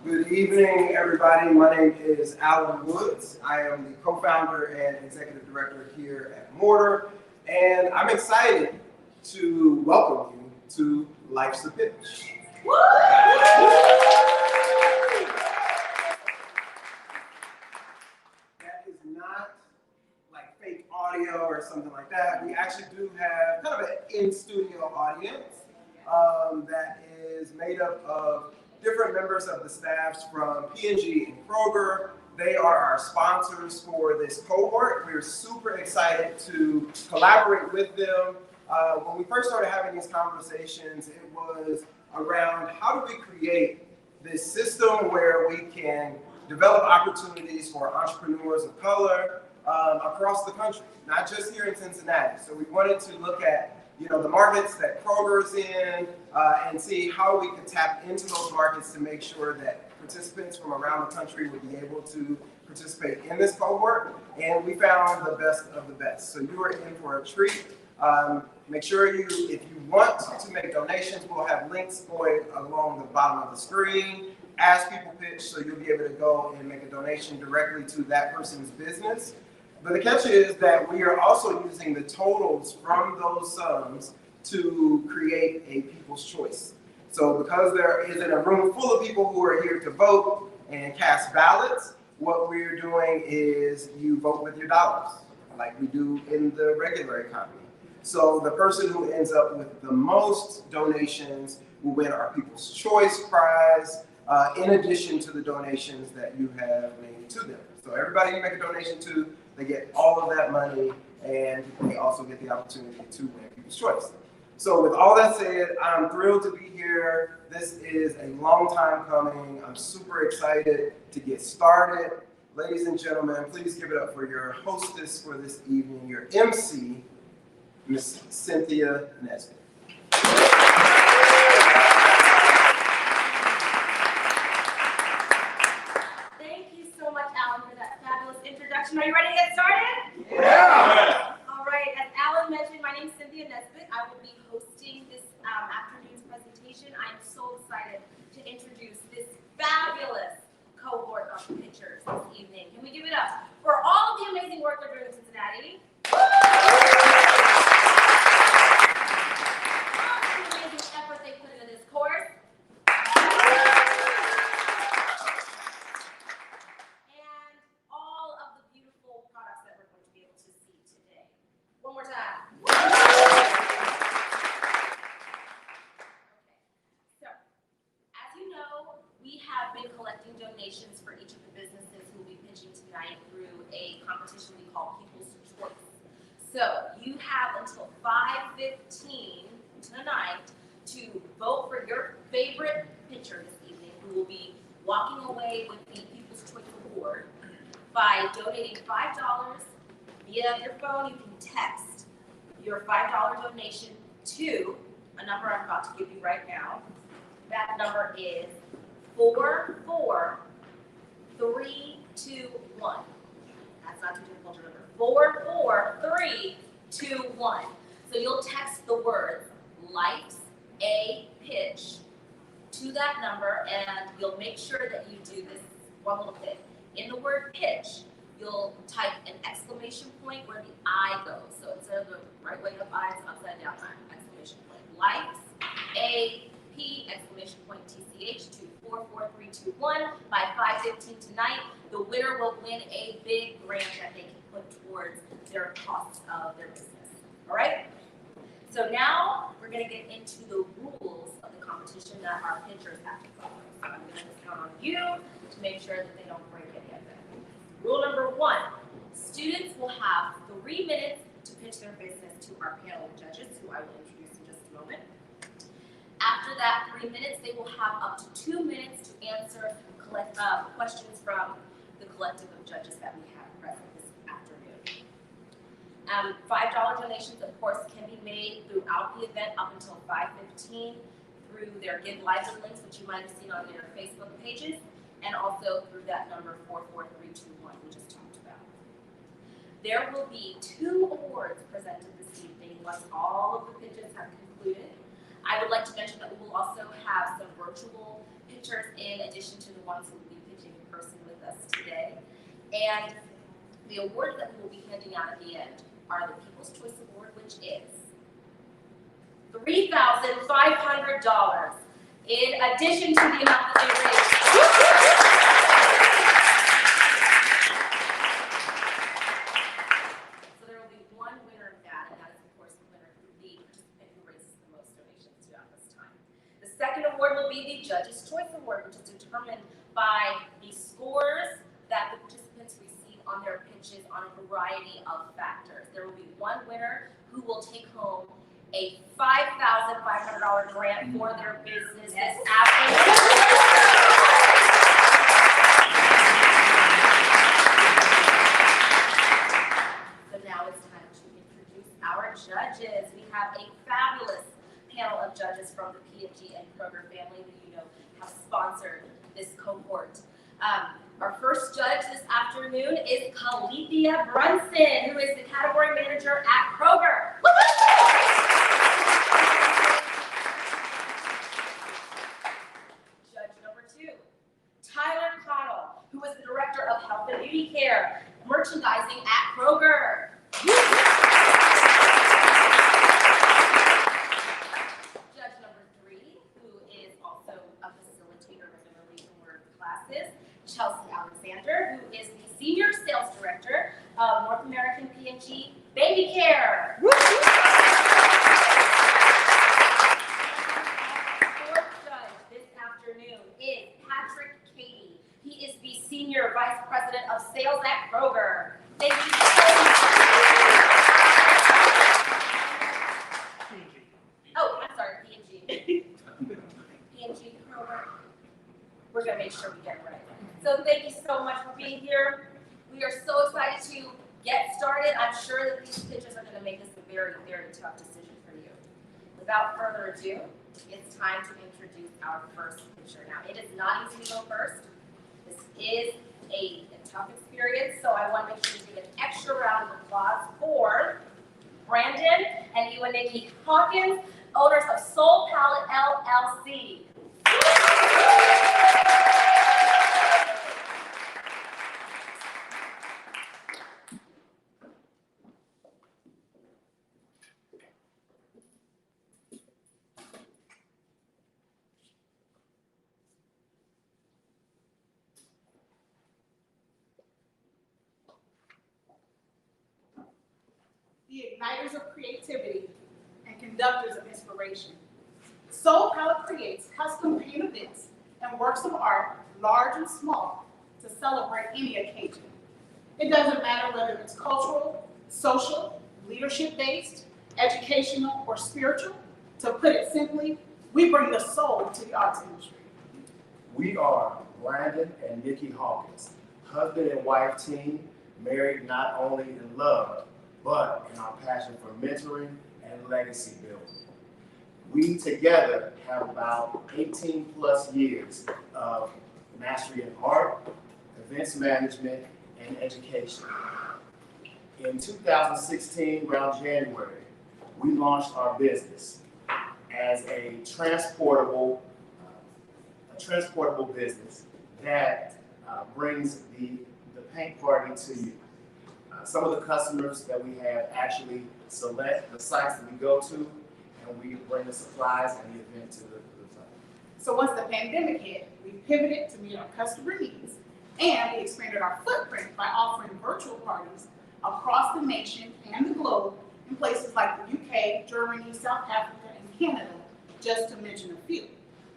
Good evening, everybody. My name is Alan Woods. I am the co-founder and executive director here at MORTAR, and I'm excited to welcome you to Life's the Pitch. That is not like fake audio or something like that. We actually do have kind of an in-studio audience that is made up of different members of the staffs from P&G and Kroger. They are our sponsors for this cohort. We're super excited to collaborate with them. When we first started having these conversations, it was around how do we create this system where we can develop opportunities for entrepreneurs of color across the country, not just here in Cincinnati. So we wanted to look at the markets that Kroger's in and see how we could tap into those markets to make sure that participants from around the country would be able to participate in this cohort. And we found the best of the best. So you are in for a treat. Make sure if you want to make donations, we'll have links going along the bottom of the screen. As people pitch, so you'll be able to go and make a donation directly to that person's business. But the catch is that we are also using the totals from those sums to create a people's choice. So because there isn't a room full of people who are here to vote and cast ballots, what we're doing is you vote with your dollars, like we do in the regular economy. So the person who ends up with the most donations will win our People's Choice Prize, in addition to the donations that you have made to them. So everybody you make a donation to, they get all of that money, and they also get the opportunity to win People's Choice. So with all that said, I'm thrilled to be here. This is a long time coming. I'm super excited to get started. Ladies and gentlemen, please give it up for your hostess for this evening, your MC, Miss Cynthia Nesbitt. Are you ready to get started? Yeah! All right, as Alan mentioned, my name is Cynthia Nesbitt. I will be hosting this afternoon's presentation. I am so excited to introduce this fabulous cohort of pitchers this evening. Can we give it up for all of the amazing work they're doing in Cincinnati? All the amazing effort they put into this course. One more time. So, as you know, we have been collecting donations for each of the businesses who will be pitching tonight through a competition we call People's Choice. So, you have until 5:15 tonight to vote for your favorite pitcher this evening, who will be walking away with the People's Choice Award by donating $5 via your phone. You can text your $5 donation to a number I'm about to give you right now. That number is 44321. That's not too difficult to remember. 44321. So you'll text the words "Life's a Pitch" to that number, and you'll make sure that you do this one little thing. In the word pitch, you'll type an exclamation point where the I goes. So instead of the right way up I, it's upside down I, exclamation point. Life's a P, exclamation point TCH to 44321 by 5:15 tonight. The winner will win a big grant that they can put towards their costs of their business. All right? So now we're going to get into the rules of the competition that our pitchers have to follow. So I'm going to count on you to make sure that they don't break any of them. Rule number 1, students will have 3 minutes to pitch their business to our panel of judges, who I will introduce in just a moment. After that 3 minutes, they will have up to 2 minutes to answer questions from the collective of judges that we have present this afternoon. $5 donations, of course, can be made throughout the event up until 5:15 through their Give Lively links, which you might have seen on their Facebook pages, and also through that number 44321 we just talked about. There will be 2 awards presented this evening once all of the pitches have concluded. I would like to mention that we will also have some virtual pitch pitchers in addition to the ones who will be pitching in person with us today. And the awards that we will be handing out at the end are the People's Choice Award, which is $3,500 in addition to the amount that they raised. So there will be one winner of that, and that is, of course, the winner, the participant who raises the most donations throughout this time. The second award will be the Judge's Choice Award, which is determined by the scores that the participants receive on their pitches on a variety of factors. There will be one winner who will take home a $5,500 grant for their business this afternoon. So now it's time to introduce our judges. We have a fabulous panel of judges from the P&G and Kroger family who you know have sponsored this cohort. Our first judge this afternoon is Calethea Brunson, who is the category manager at Kroger. Judge number 2, Tyler Connell, who is the director of health and beauty care, merchandising at Kroger. Judge number 3, who is also a facilitator regularly in Word classes, Chelsea Alexander, who is the Senior Sales Director of North American P&G Baby Care. Fourth judge this afternoon is Patrick Cady. He is the Senior Vice President of Sales at Kroger. Thank you so much. Oh, I'm sorry, P&G. P&G Kroger. We're going to make sure we get it right. So thank you so much for being here. We are so excited to get started. I'm sure that these pitches are going to make this a very, very tough decision for you. Without further ado, it's time to introduce our first pitcher. Now, it is not easy to go first. This is a tough experience, so I want to make sure to give an extra round of applause for Brandon and Iwaniki Hawkins, owners of Soul Palette LLC. The igniters of creativity and conductors of inspiration. Soul Palette creates custom paint events and works of art, large and small, to celebrate any occasion. It doesn't matter whether it's cultural, social, leadership-based, educational, or spiritual. To put it simply, we bring the soul to the arts industry. We are Brandon and Nikki Hawkins, husband and wife team, married not only in love, but in our passion for mentoring and legacy building. We together have about 18 plus years of mastery in art, events management, and education. In 2016, around January, we launched our business as a transportable business that brings the paint party to you. Some of the customers that we have actually select the sites that we go to, and we bring the supplies and the event to the site. So once the pandemic hit, we pivoted to meet our customer needs, and we expanded our footprint by offering virtual parties across the nation and the globe in places like the UK, Germany, South Africa, and Canada, just to mention a few.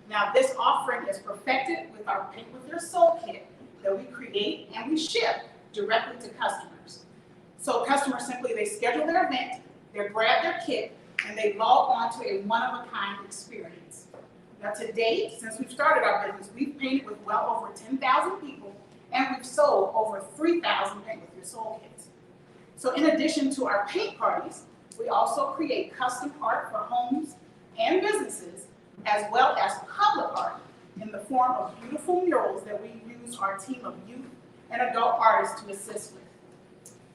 Now, this offering is perfected with our Paint With Your Soul kit that we create and we ship directly to customers. So customers simply, they schedule their event, they grab their kit, and they log on to a one-of-a-kind experience. Now to date, since we've started our business, we've painted with well over 10,000 people, and we've sold over 3,000 Paint With Your Soul kits. So in addition to our paint parties, we also create custom art for homes and businesses, as well as public art in the form of beautiful murals that we use our team of youth and adult artists to assist with.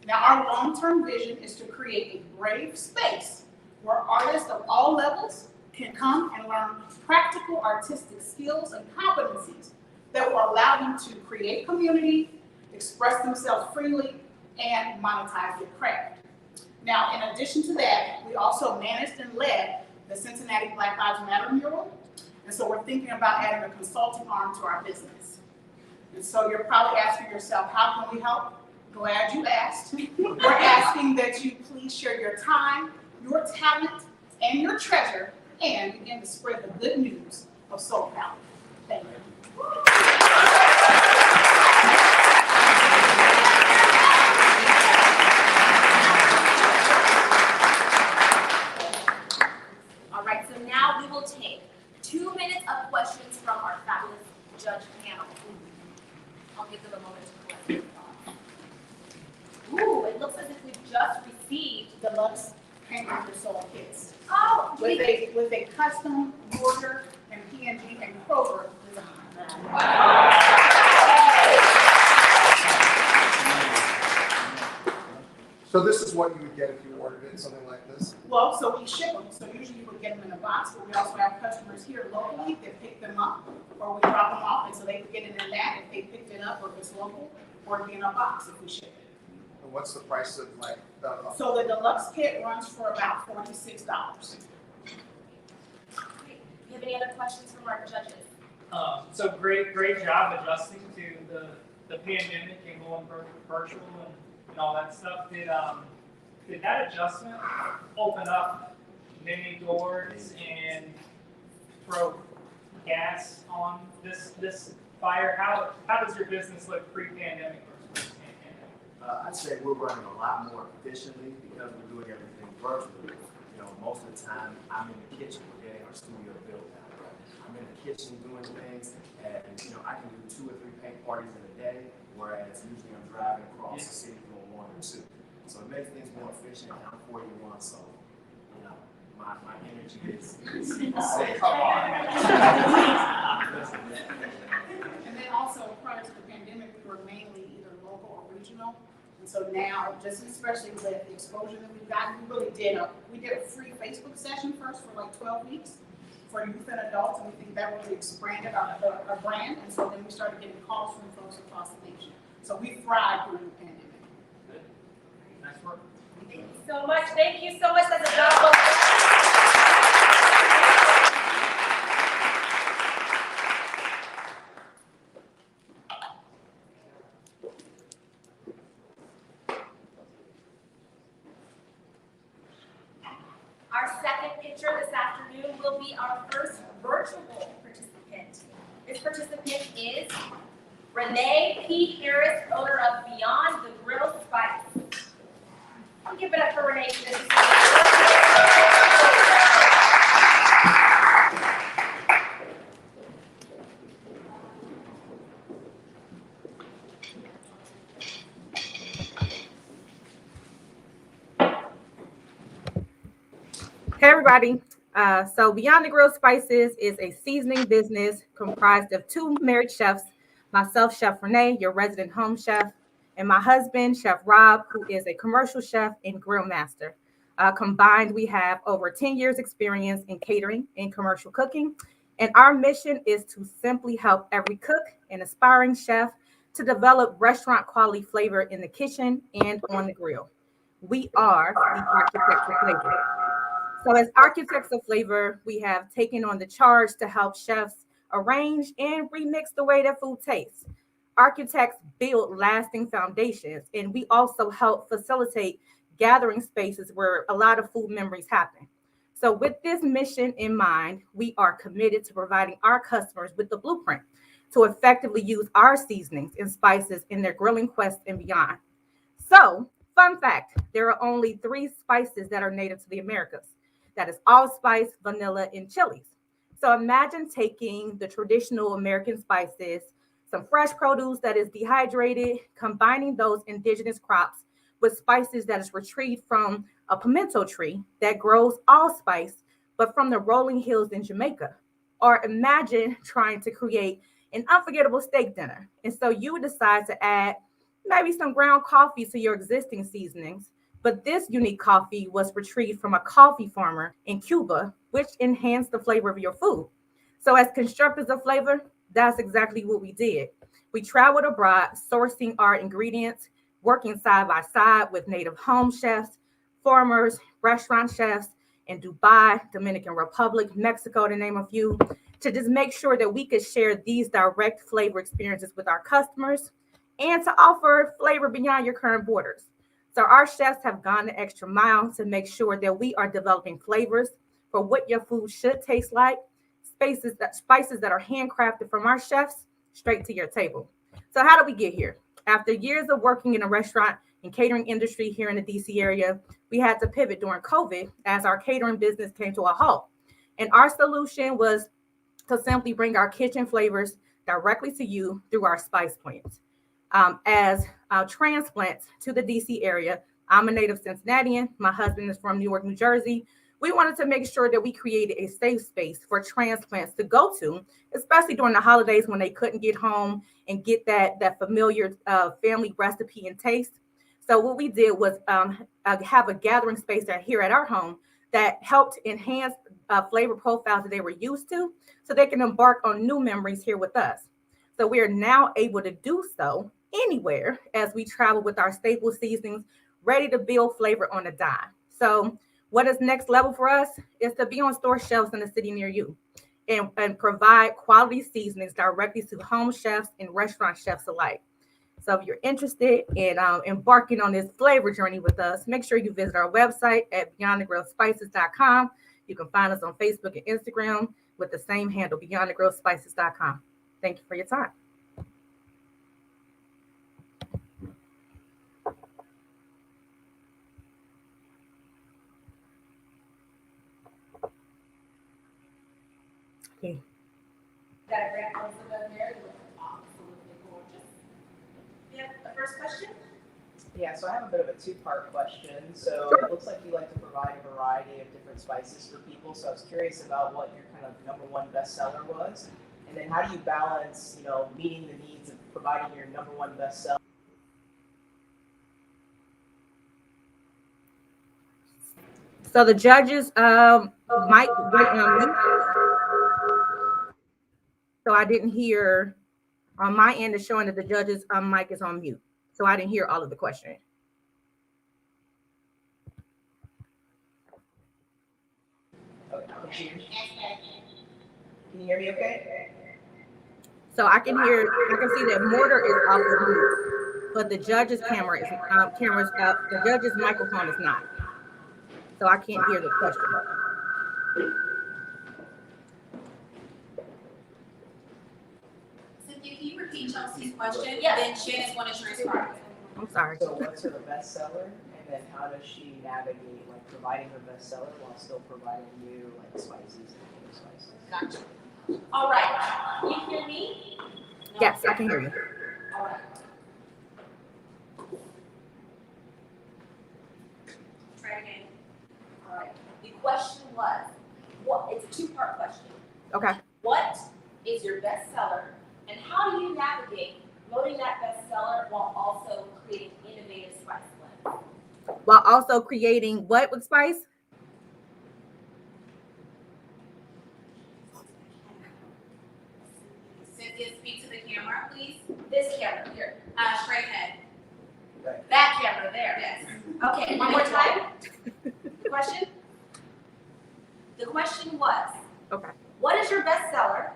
Now, our long-term vision is to create a brave space where artists of all levels can come and learn practical artistic skills and competencies that will allow them to create community, express themselves freely, and monetize their craft. Now, in addition to that, we also managed and led the Cincinnati Black Lives Matter mural. And so we're thinking about adding a consulting arm to our business. And so you're probably asking yourself, how can we help? Glad you asked. We're asking that you please share your time, your talent, and your treasure, and begin to spread the good news of soul power. Thank you. All right, so now we will take 2 minutes of questions from our fabulous judge panel. I'll give them a moment to collect their thoughts. Ooh, it looks as if we've just received Deluxe Paint Your Soul kits oh, with a custom MORTAR and P&G and Kroger design. So this is what you would get if you ordered it, something like this? Well, so we ship them. So usually you would get them in a box, but we also have customers here locally that pick them up, or we drop them off, and so they could get it in that if they picked it up, or if it's local, or it'd be in a box if we ship it. And what's the price of like the? So the deluxe kit runs for about $46. Great. Do you have any other questions from our judges? So great job adjusting to the pandemic and going virtual and all that stuff. Did that adjustment open up many doors and throw gas on this fire? How does your business look pre-pandemic versus post-pandemic? I'd say we're running a lot more efficiently because we're doing everything virtually. You know, most of the time I'm in the kitchen. We're getting our studio built now. I'm in the kitchen doing things, and you know, I can do 2 or 3 paint parties in a day, whereas usually I'm driving across the city doing 1 or 2. So it makes things more efficient, and I'm 41, so you know, my energy is safe. And then also, prior to the pandemic, we were mainly either local or regional. And so now, just especially with the exposure that we've gotten, we did a free Facebook session first for like 12 weeks for youth and adults, and we think that really expanded our brand. And so then we started getting calls from folks across the nation. So we thrived during the pandemic. Good. Nice work. Thank you so much. Thank you so much. That's a job. Our second picture this afternoon will be our first virtual participant. This participant is Renee P. Harris, owner of Beyond the Grill Spice. I'll give it up for Renee. Hey everybody, so Beyond the Grill Spices is a seasoning business comprised of 2 married chefs, myself, Chef Renee, your resident home chef, and my husband, Chef Rob, who is a commercial chef and grill master. Combined, we have over 10 years experience in catering and commercial cooking, and our mission is to simply help every cook and aspiring chef to develop restaurant quality flavor in the kitchen and on the grill. We are the architects of flavor. So as architects of flavor, we have taken on the charge to help chefs arrange and remix the way that food tastes. Architects build lasting foundations, and we also help facilitate gathering spaces where a lot of food memories happen. So with this mission in mind, we are committed to providing our customers with the blueprint to effectively use our seasonings and spices in their grilling quest and beyond. So, fun fact, there are only 3 spices that are native to the Americas. That is allspice, vanilla, and chilies. So imagine taking the traditional American spices, some fresh produce that is dehydrated, combining those indigenous crops with spices that is retrieved from a pimento tree that grows allspice, but from the rolling hills in Jamaica. Or imagine trying to create an unforgettable steak dinner. And so you would decide to add maybe some ground coffee to your existing seasonings, But this unique coffee was retrieved from a coffee farmer in Cuba, which enhanced the flavor of your food. So as constructors of flavor, that's exactly what we did. We traveled abroad, sourcing our ingredients, working side by side with native home chefs, farmers, restaurant chefs in Dubai, Dominican Republic, Mexico, to name a few, to just make sure that we could share these direct flavor experiences with our customers and to offer flavor beyond your current borders. So our chefs have gone the extra mile to make sure that we are developing flavors for what your food should taste like, spices that are handcrafted from our chefs straight to your table. So how did we get here? After years of working in a restaurant and catering industry here in the DC area, we had to pivot during COVID as our catering business came to a halt. And our solution was to simply bring our kitchen flavors directly to you through our spice plants. As transplants to the DC area, I'm a native Cincinnatian. My husband is from Newark, New Jersey. We wanted to make sure that we created a safe space for transplants to go to, especially during the holidays when they couldn't get home and get that familiar family recipe and taste. So what we did was have a gathering space here at our home that helped enhance flavor profiles that they were used to, so they can embark on new memories here with us. So we are now able to do so anywhere as we travel with our staple seasonings, ready to build flavor on a dime. So what is next level for us is to be on store shelves in the city near you and provide quality seasonings directly to home chefs and restaurant chefs alike. So if you're interested in embarking on this flavor journey with us, make sure you visit our website at beyondthegrillspices.com. You can find us on Facebook and Instagram with the same handle, beyondthegrillspices.com. Thank you for your time. Okay. Got a great close up there. You look absolutely gorgeous. You have the first question? Yeah, so I have a bit of a two-part question. So it looks like you like to provide a variety of different spices for people. So I was curious about what your kind of number one bestseller was. And then how do you balance, meeting the needs of providing your number one bestseller? So the judges might wait on me. So I didn't hear on my end is showing that the judge's mic is on mute. So I didn't hear all of the question. Okay, can you hear me okay? So I can see that Mortar is off of mute, but the judge's the judge's microphone is not. So I can't hear the question. Cynthia, can you repeat Chelsea's question? Yes. Then Shannon's going to transcribe it. I'm sorry. So what's her bestseller? And then how does she navigate providing her bestseller while still providing you spices and other spices? Gotcha. All right. Can you hear me? No? Yes, I can hear you. All right. Try again. All right. The question was, it's a two-part question. Okay. What is your bestseller, and how do you navigate promoting that bestseller while also creating innovative spice blends? While also creating what with spice? Cynthia, speak to the camera, please. This camera here. Straight ahead. That camera there. Yes. Okay, one more time. The question? The question was, Okay. what is your bestseller,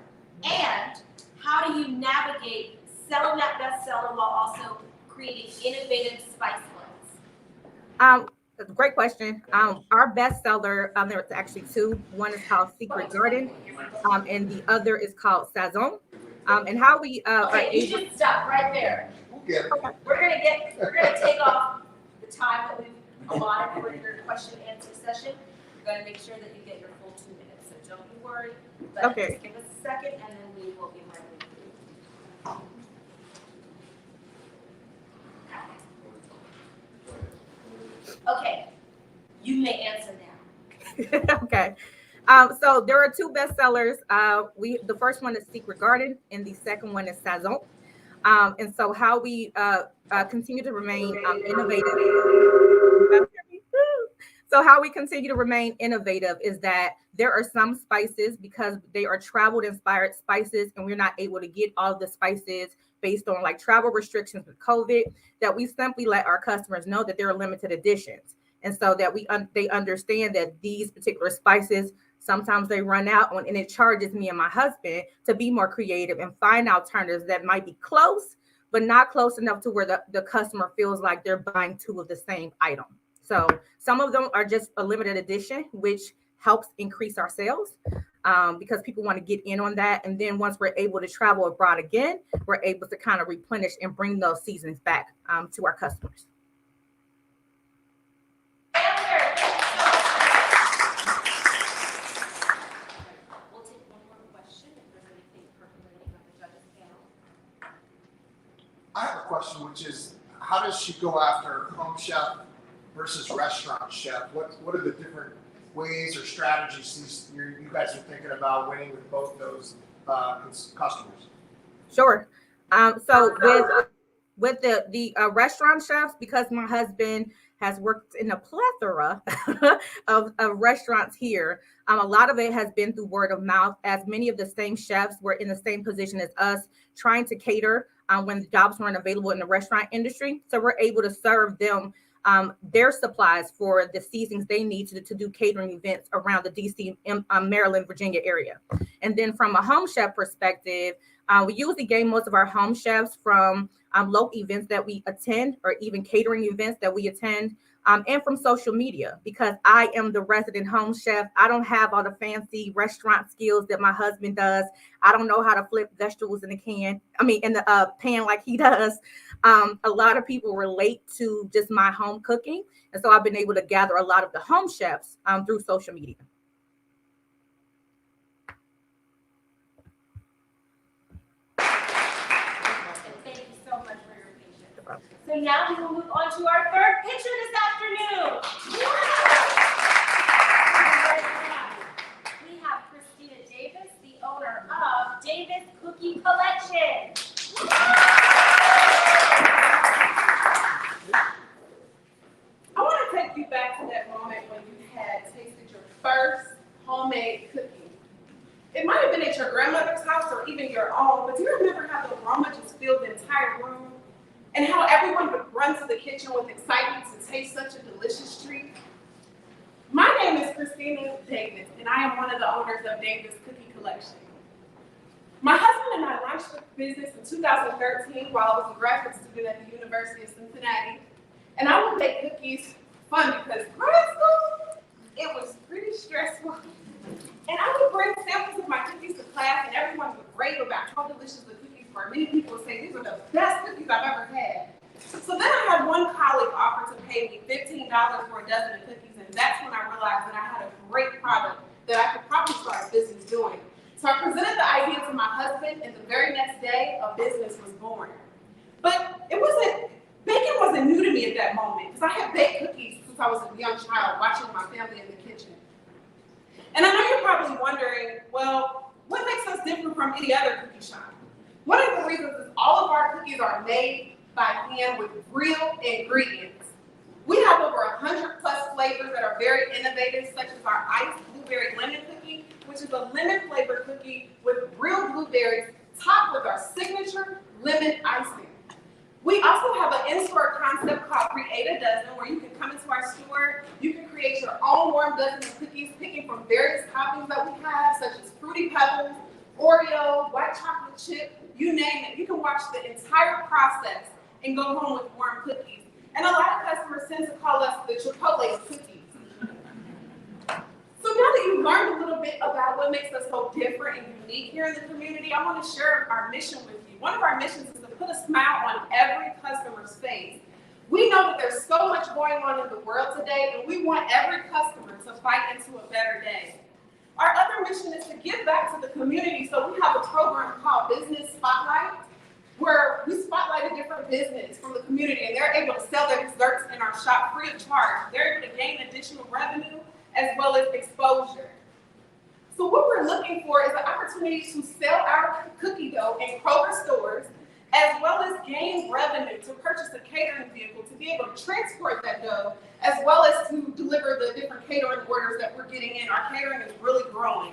and how do you navigate selling that bestseller while also creating innovative spice blends? Great question. Our bestseller, there's actually two. One is called Secret Garden, and the other is called Saison. And how we Okay, you should stop right there. We'll get it. We're gonna take off the time that we've allotted for your question and answer session. We're gonna make sure that you get your full 2 minutes, so don't be worried. But Okay. just give us a second, and then we will be ready with you. Okay, you may answer now. Okay. So there are two bestsellers. The first one is Secret Garden, and the second one is Saison. And so how we continue to remain innovative So how we continue to remain innovative is that there are some spices, because they are travel inspired spices and we're not able to get all of the spices based on like travel restrictions with COVID, that we simply let our customers know that there are limited editions. And so that they understand that these particular spices, sometimes they run out on, and it charges me and my husband to be more creative and find alternatives that might be close, but not close enough to where the customer feels like they're buying two of the same item. So some of them are just a limited edition, which helps increase our sales because people want to get in on that. And then once we're able to travel abroad again, we're able to kind of replenish and bring those seasons back to our customers. We'll take one more question if there's anything percolating on the judges panel. I have a question, which is, how does she go after home chef versus restaurant chef? What are the different ways or strategies you guys are thinking about winning with both those customers? Sure. So with the restaurant chefs, because my husband has worked in a plethora of restaurants here, a lot of it has been through word of mouth, as many of the same chefs were in the same position as us, trying to cater when the jobs weren't available in the restaurant industry. So we're able to serve them their supplies for the seasons they need to do catering events around the DC, Maryland, Virginia area. And then from a home chef perspective, we usually gain most of our home chefs from local events that we attend, or even catering events that we attend, and from social media, because I am the resident home chef. I don't have all the fancy restaurant skills that my husband does. I don't know how to flip vegetables in the pan like he does. A lot of people relate to just my home cooking. And so I've been able to gather a lot of the home chefs through social media. Thank you so much for your patience. So now we will move on to our third picture this afternoon. We have Christina Davis, the owner of Davis Cookie Collection. I want to take you back to that moment when you had tasted your first homemade cookie. It might have been at your grandmother's house or even your own, but do you remember how the aroma just filled the entire room? And how everyone would run to the kitchen with excitement to taste such a delicious treat? My name is Christina Davis, and I am one of the owners of Davis Cookie Collection. My husband and I launched the business in 2013 while I was a graduate student at the University of Cincinnati. And I would make cookies fun because grad school, it was pretty stressful. And I would bring samples of my cookies to class, and everyone would rave about how delicious the cookies were. Many people would say, these are the best cookies I've ever had. So then I had one colleague offer to pay me $15 for a dozen of cookies, and that's when I realized that I had a great product that I could probably start a business doing. So I presented the idea to my husband, and the very next day, a business was born. But baking wasn't new to me at that moment, because I had baked cookies since I was a young child, watching my family in the kitchen. And I know you're probably wondering, well, what makes us different from any other cookie shop? One of the reasons is all of our cookies are made by hand with real ingredients. We have over 100 plus flavors that are very innovative, such as our iced blueberry lemon cookie, which is a lemon flavored cookie with real blueberries topped with our signature lemon icing. We also have an in-store concept called Create a Dozen, where you can come into our store, you can create your own warm dozen of cookies, picking from various toppings that we have, such as Fruity Pebbles, Oreo, white chocolate chip, you name it. You can watch the entire process and go home with warm cookies. And a lot of customers tend to call us the Chipotle of cookies. So now that you've learned a little bit about what makes us so different and unique here in the community, I want to share our mission with you. One of our missions is to put a smile on every customer's face. We know that there's so much going on in the world today, and we want every customer to fight into a better day. Our other mission is to give back to the community, so we have a program called Business Spotlight, where we spotlight a different business from the community, and they're able to sell their desserts in our shop free of charge. They're able to gain additional revenue as well as exposure. So what we're looking for is an opportunity to sell our cookie dough in Kroger stores, as well us gain revenue to purchase a catering vehicle to be able to transport that dough, as well as to deliver the different catering orders that we're getting in. Our catering is really growing.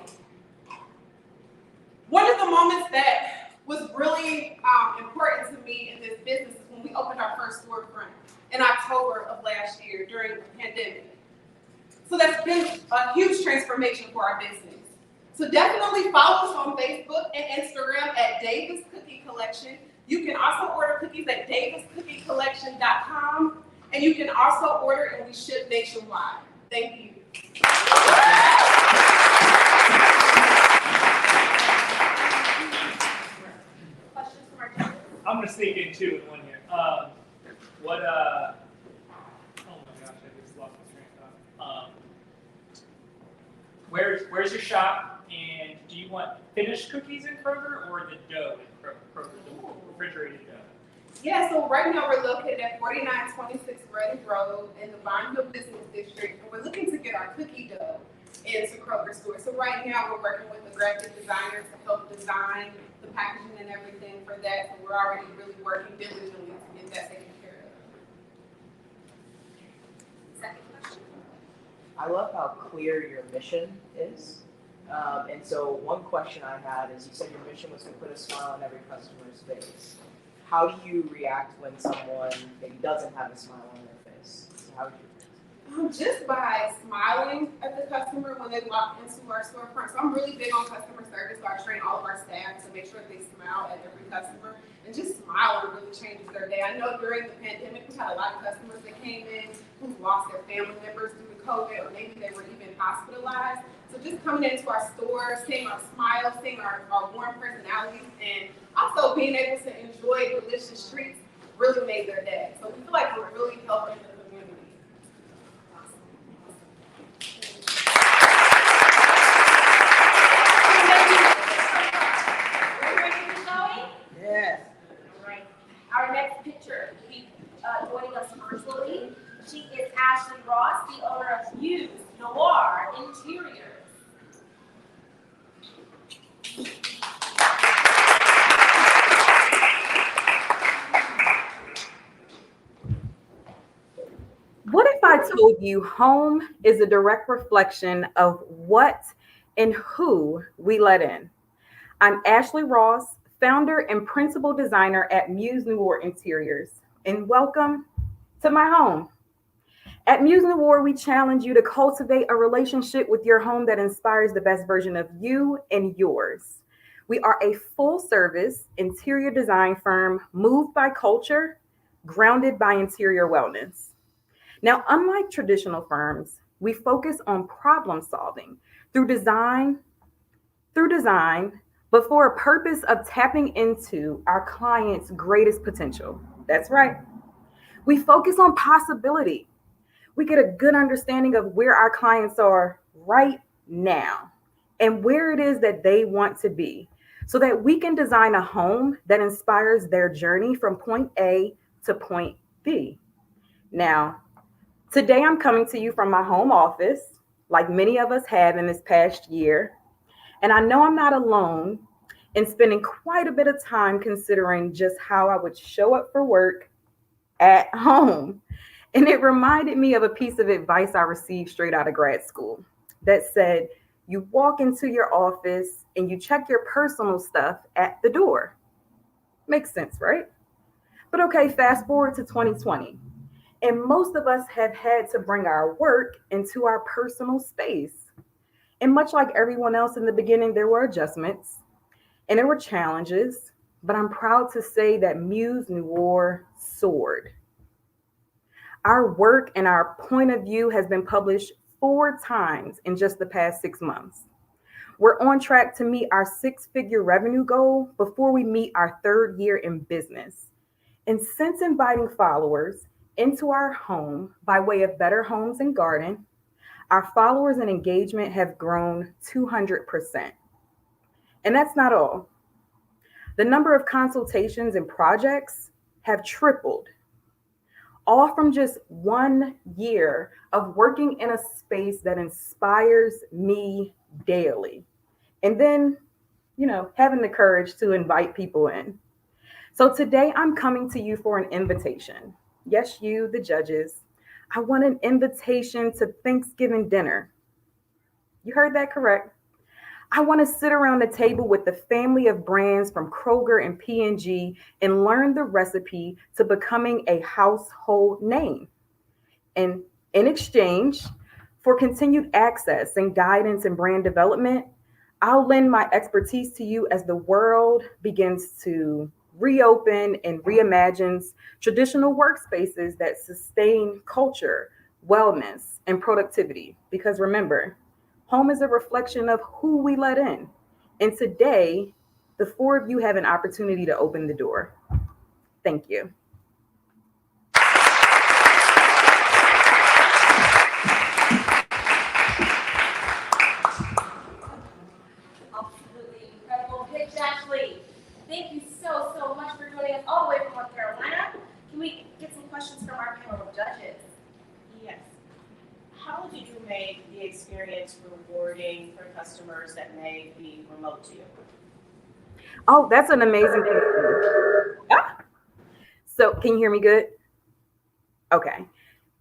One of the moments that was really important to me in this business is when we opened our first storefront in October of last year during the pandemic. So that's been a huge transformation for our business. So definitely follow us on Facebook and Instagram at Davis Cookie Collection. You can also order cookies at daviscookiecollection.com, and you can also order and we ship nationwide. Thank you. Questions from our judges? I'm gonna sneak in two in one here. Oh my gosh, I just lost my train of thought. Where's your shop? And do you want finished cookies in Kroger or the dough in Kroger, the refrigerated dough? Yeah, so right now we're located at 4926 Reading Road in the Bonneville Business District, and we're looking to get our cookie dough into Kroger stores. So right now we're working with the graphic designers to help design the packaging and everything for that. So we're already really working diligently to get that taken care of. Second question. I love how clear your mission is. And so one question I had is, you said your mission was to put a smile on every customer's face. How do you react when someone maybe doesn't have a smile on their face? So how would you? Just by smiling at the customer when they walk into our storefront. So I'm really big on customer service, so I train all of our staff to make sure that they smile at every customer. And just smiling really changes their day. I know during the pandemic, we had a lot of customers that came in who lost their family members due to COVID, or maybe they were even hospitalized. So just coming into our store, seeing our smiles, seeing our warm personalities, and also being able to enjoy delicious treats really made their day. So we feel like we're really helping the community. Yes. All right. Our next pitcher will be joining us virtually. She is Ashley Ross, the owner of Muse Noir Interiors. What if I told you home is a direct reflection of what and who we let in? I'm Ashley Ross, founder and principal designer at Muse Noir Interiors, and welcome to my home. At Muse Noir, we challenge you to cultivate a relationship with your home that inspires the best version of you and yours. We are a full-service interior design firm moved by culture, grounded by interior wellness. Now, unlike traditional firms, we focus on problem solving through design, but for a purpose of tapping into our clients' greatest potential. That's right. We focus on possibility. We get a good understanding of where our clients are right now and where it is that they want to be, so that we can design a home that inspires their journey from point A to point B. Now, today I'm coming to you from my home office, like many of us have in this past year. And I know I'm not alone in spending quite a bit of time considering just how I would show up for work at home. And it reminded me of a piece of advice I received straight out of grad school that said, you walk into your office and you check your personal stuff at the door. Makes sense, right? But okay, fast forward to 2020. And most of us have had to bring our work into our personal space. And much like everyone else in the beginning, there were adjustments and there were challenges, but I'm proud to say that Muse Noir soared. Our work and our point of view has been published 4 times in just the past 6 months. We're on track to meet our 6-figure revenue goal before we meet our 3rd year in business. And since inviting followers into our home by way of Better Homes and Garden, our followers and engagement have grown 200%. And that's not all. The number of consultations and projects have tripled, all from just 1 year of working in a space that inspires me daily. And then, having the courage to invite people in. So today I'm coming to you for an invitation. Yes, you, the judges. I want an invitation to Thanksgiving dinner. You heard that correct. I want to sit around the table with the family of brands from Kroger and P&G and learn the recipe to becoming a household name. And in exchange for continued access and guidance in brand development, I'll lend my expertise to you as the world begins to reopen and reimagines traditional workspaces that sustain culture, wellness, and productivity. Because remember, home is a reflection of who we let in. And today, the four of you have an opportunity to open the door. Thank you. Absolutely incredible pitch, Ashley. Thank you so much for joining us all the way from North Carolina. Can we get some questions from our panel of judges? Yes. How did you make the experience rewarding for customers that may be remote to you? Oh, that's an amazing question. Ah. So, can you hear me good? Okay.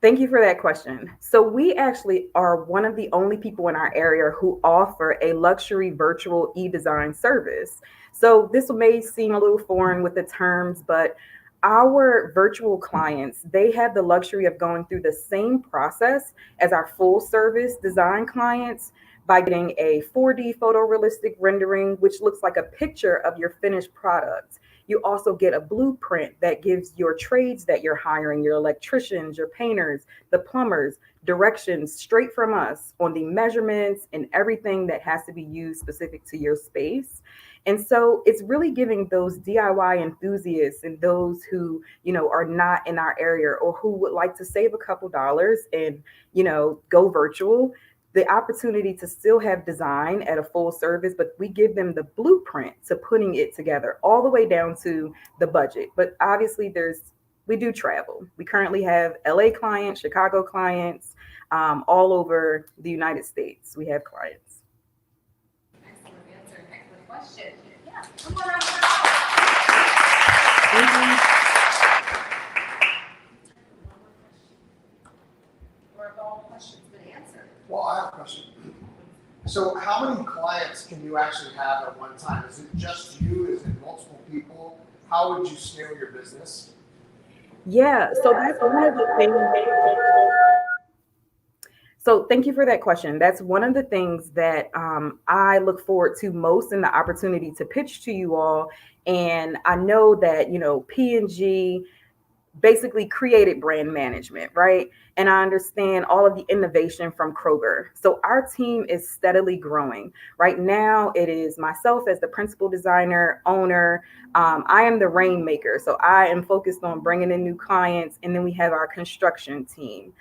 Thank you for that question. So, we actually are one of the only people in our area who offer a luxury virtual e-design service. So, this may seem a little foreign with the terms, but our virtual clients, they have the luxury of going through the same process as our full service design clients by getting a 4D photorealistic rendering, which looks like a picture of your finished product. You also get a blueprint that gives your trades that you're hiring, your electricians, your painters, the plumbers, directions straight from us on the measurements and everything that has to be used specific to your space. And so it's really giving those DIY enthusiasts and those who, are not in our area or who would like to save a couple dollars and, go virtual, the opportunity to still have design at a full service, but we give them the blueprint to putting it together all the way down to the budget. But obviously we do travel. We currently have LA clients, Chicago clients, all over the United States. We have clients. Excellent answer. Excellent question. Yeah, come on out. Or have all questions been answered? Well, I have a question. So how many clients can you actually have at one time? Is it just you? Is it multiple people? How would you scale your business? Yeah, so that's one of the things. So thank you for that question. That's one of the things that I look forward to most in the opportunity to pitch to you all. And I know that, P&G basically created brand management, right? And I understand all of the innovation from Kroger. So our team is steadily growing. Right now, it is myself as the principal designer, owner. I am the rainmaker. So I am focused on bringing in new clients. And then we have our construction team.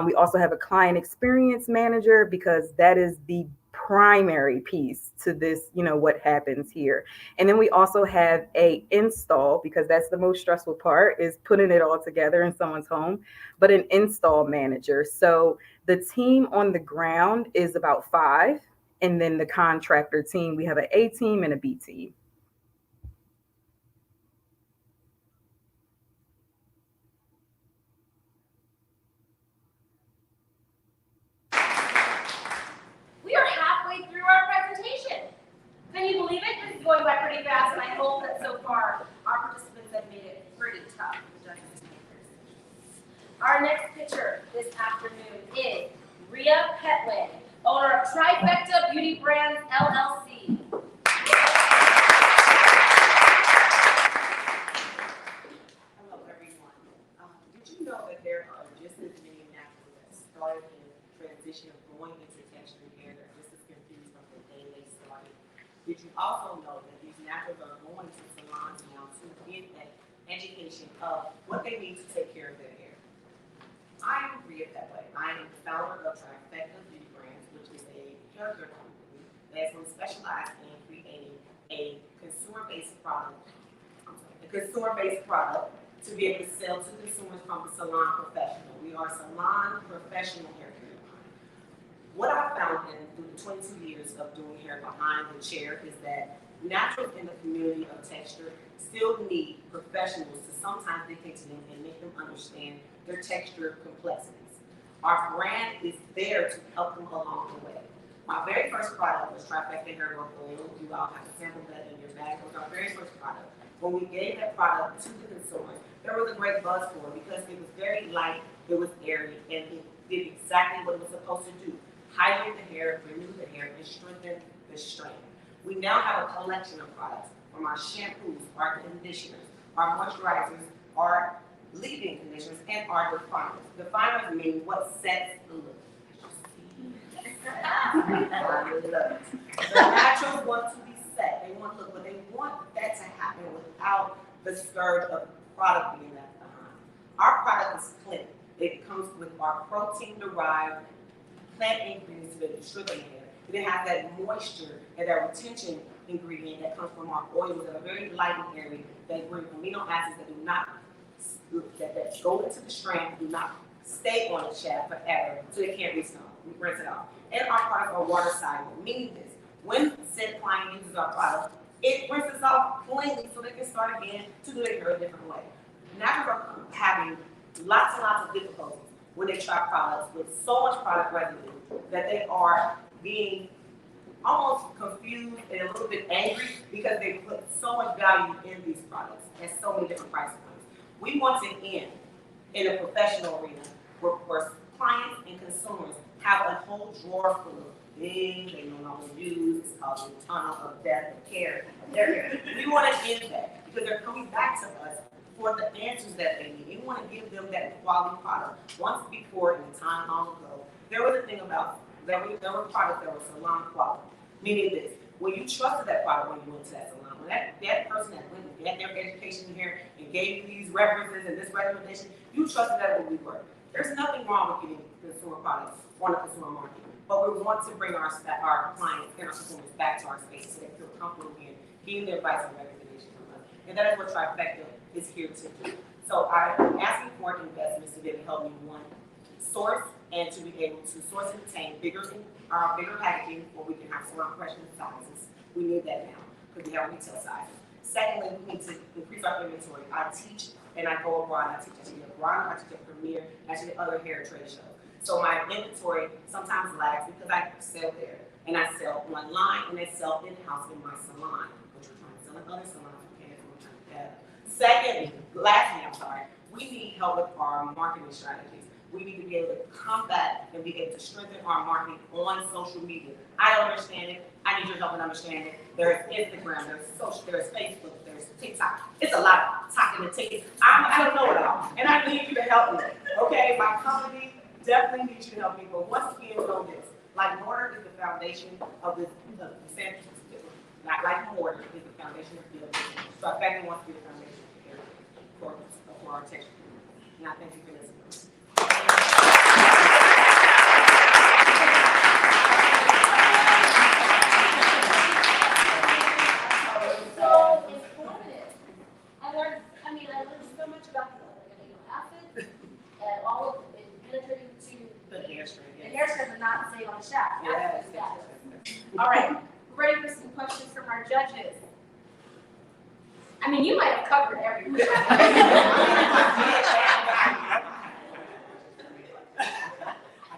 We also have a client experience manager because that is the primary piece to this, what happens here. And then we also have a install, because that's the most stressful part, is putting it all together in someone's home, but an install manager. So the team on the ground is about 5. And then the contractor team, we have an A team and a B team. We are halfway through our presentation. Can you believe it? This is going by pretty fast, and I hope that so far our participants have made it pretty tough. Our next pitcher this afternoon is Rhea Petway, owner of Trifecta Beauty Brands, LLC. Hello, everyone. Did you know that there are just as many naturalists starting in transition of going into textured hair that are just as confused from the day they started? Did you also know that these naturals are going to salons now to get an education of what they need to take care of their hair? I am Rhea Petway. I am the founder of Trifecta Beauty Brands, which is a hair company that has been specialized in creating a consumer-based product to be able to sell to consumers from a salon professional. We are a salon professional hair care line. What I found through the 22 years of doing hair behind the chair is that Naturals in the community of texture still need professionals to sometimes dictate to them and make them understand their texture complexities. Our brand is there to help them along the way. My very first product was Trifecta Hair Growth Oil. You all have to sample that in your bag. It was our very first product. When we gave that product to the consumer, there was a great buzz for it because it was very light, it was airy, and it did exactly what it was supposed to do. Hydrate the hair, renew the hair, and strengthen the strand. We now have a collection of products from our shampoos, our conditioners, our moisturizers, our leave-in conditioners, and our definers. Definers mean what sets the look. The naturals want to be set. They want to look, but they want that to happen without the scourge of product being left behind. Our product is clean. It comes with our protein-derived plant ingredients to strengthen hair. It has that moisture and that retention ingredient that comes from our oils that are very light and airy, that bring amino acids that do not that go into the strand, do not stay on the shaft forever, so they can't rinse it off. And our products are water soluble, meaning this: when said client uses our product, it rinses off cleanly so they can start again to do their hair a different way. Naturals are having lots and lots of difficulties when they try products with so much product residue that they are being almost confused and a little bit angry because they put so much value in these products at so many different price points. We want to end in a professional arena where clients and consumers have a whole drawer full of things they no longer use. It's called the tunnel of death of care. We want to end that because they're coming back to us for the answers that they need. We want to give them that quality product. Once before, in a time long ago, there was a thing about there were products that were salon quality. Meaning this: when you trusted that product when you went to that salon, when that person that went and got their education here and gave you these references and this recommendation, you trusted that when we work. There's nothing wrong with getting consumer products on the consumer market, but we want to bring our clients and our consumers back to our space so they feel comfortable again, getting their advice and recommendation from us. And that is what Trifecta is here to do. So I'm asking for investments to be able to help me, one, source and to be able to source and obtain bigger packaging where we can have salon professional sizes. We need that now because we have retail sizes. Secondly, we need to increase our inventory. I teach and I go abroad. I teach abroad, I teach at Premier, I teach at other hair trade shows. So my inventory sometimes lags because I sell there and I sell online and I sell in-house in my salon, which we're trying to sell in other salons. Second, lastly, we need help with our marketing strategies. We need to be able to combat and be able to strengthen our marketing on social media. I don't understand it. I need your help in understanding it. There's Instagram, there's Facebook, there's TikTok. It's a lot of talking and taking. I don't know it all, and I need you to help me. Okay, my company definitely needs you to help me. But once again, know this: like MORTAR is the foundation of the San Francisco. Like MORTAR is the foundation of the business. So I fact wants to be the foundation for our texture. And I thank you for listening. So informative. I learned so much about the amino acids and all of it penetrating to The hairspray. the hairspray, but not say on the shaft. Yes. All right, we're ready for some questions from our judges. I mean, you might have covered everything. I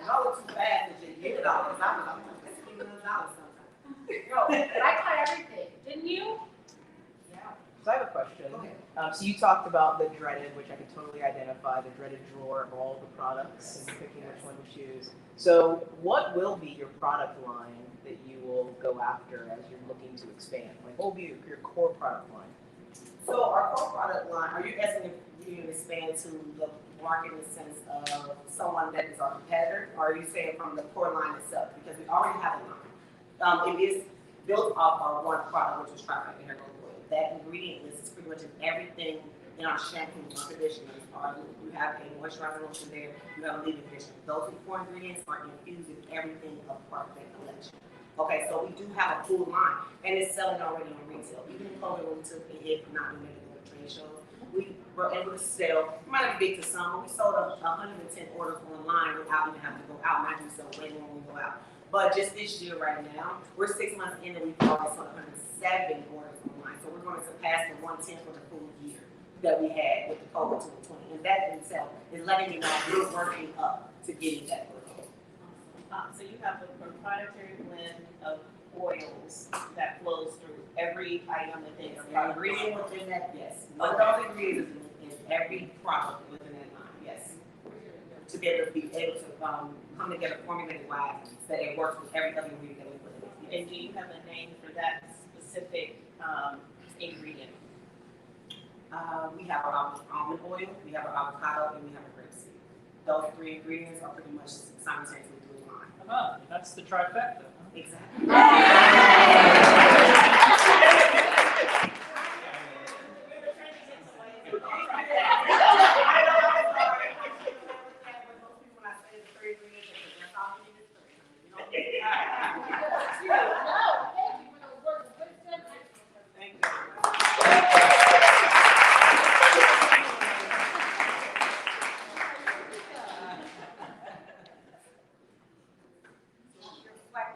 know it's too bad that you get it all. I'm $15 sometimes. No, but I caught everything, didn't you? Yeah. So I have a question. Go ahead. So you talked about the dreaded, which I can totally identify, the dreaded drawer of all the products and picking which one to choose. So what will be your product line that you will go after as you're looking to expand? Like, what will be your core product line? So our core product line, are you asking if you can expand to the market in the sense of someone that is our competitor? Or are you saying from the core line itself? Because we already have a line. It is built off our one product, which is Trifecta Hair Growth Oil. That ingredient list is pretty much in everything in our shampoos, our conditioners. You have a moisturizer lotion there, you have a leave-in conditioner. Those 4 ingredients are infused in everything of part of that collection. Okay, so we do have a full line, and it's selling already on retail. Even in COVID, when we took a hit for not being able to go to trade shows, we were able to sell, it might not be big to some, but we sold 110 orders online without even having to go out. Mind you, sell way more when we go out. But just this year right now, we're 6 months in and we've already sold 107 orders online. So we're going to surpass the 110 for the full year that we had with the COVID 2020. And that in itself is letting me know we're working up to getting that goal. So you have a proprietary blend of oils that flows through every item within your Every product. ingredient within that, yes. One of those ingredients is in every product within that line, yes. To be able to come together formulated wise so that it works with every other ingredient that we put in it. And do you have a name for that specific ingredient? We have our almond oil, we have our avocado, and we have a grapeseed. Those 3 ingredients are pretty much simultaneously doing line. Oh, that's the trifecta. Exactly.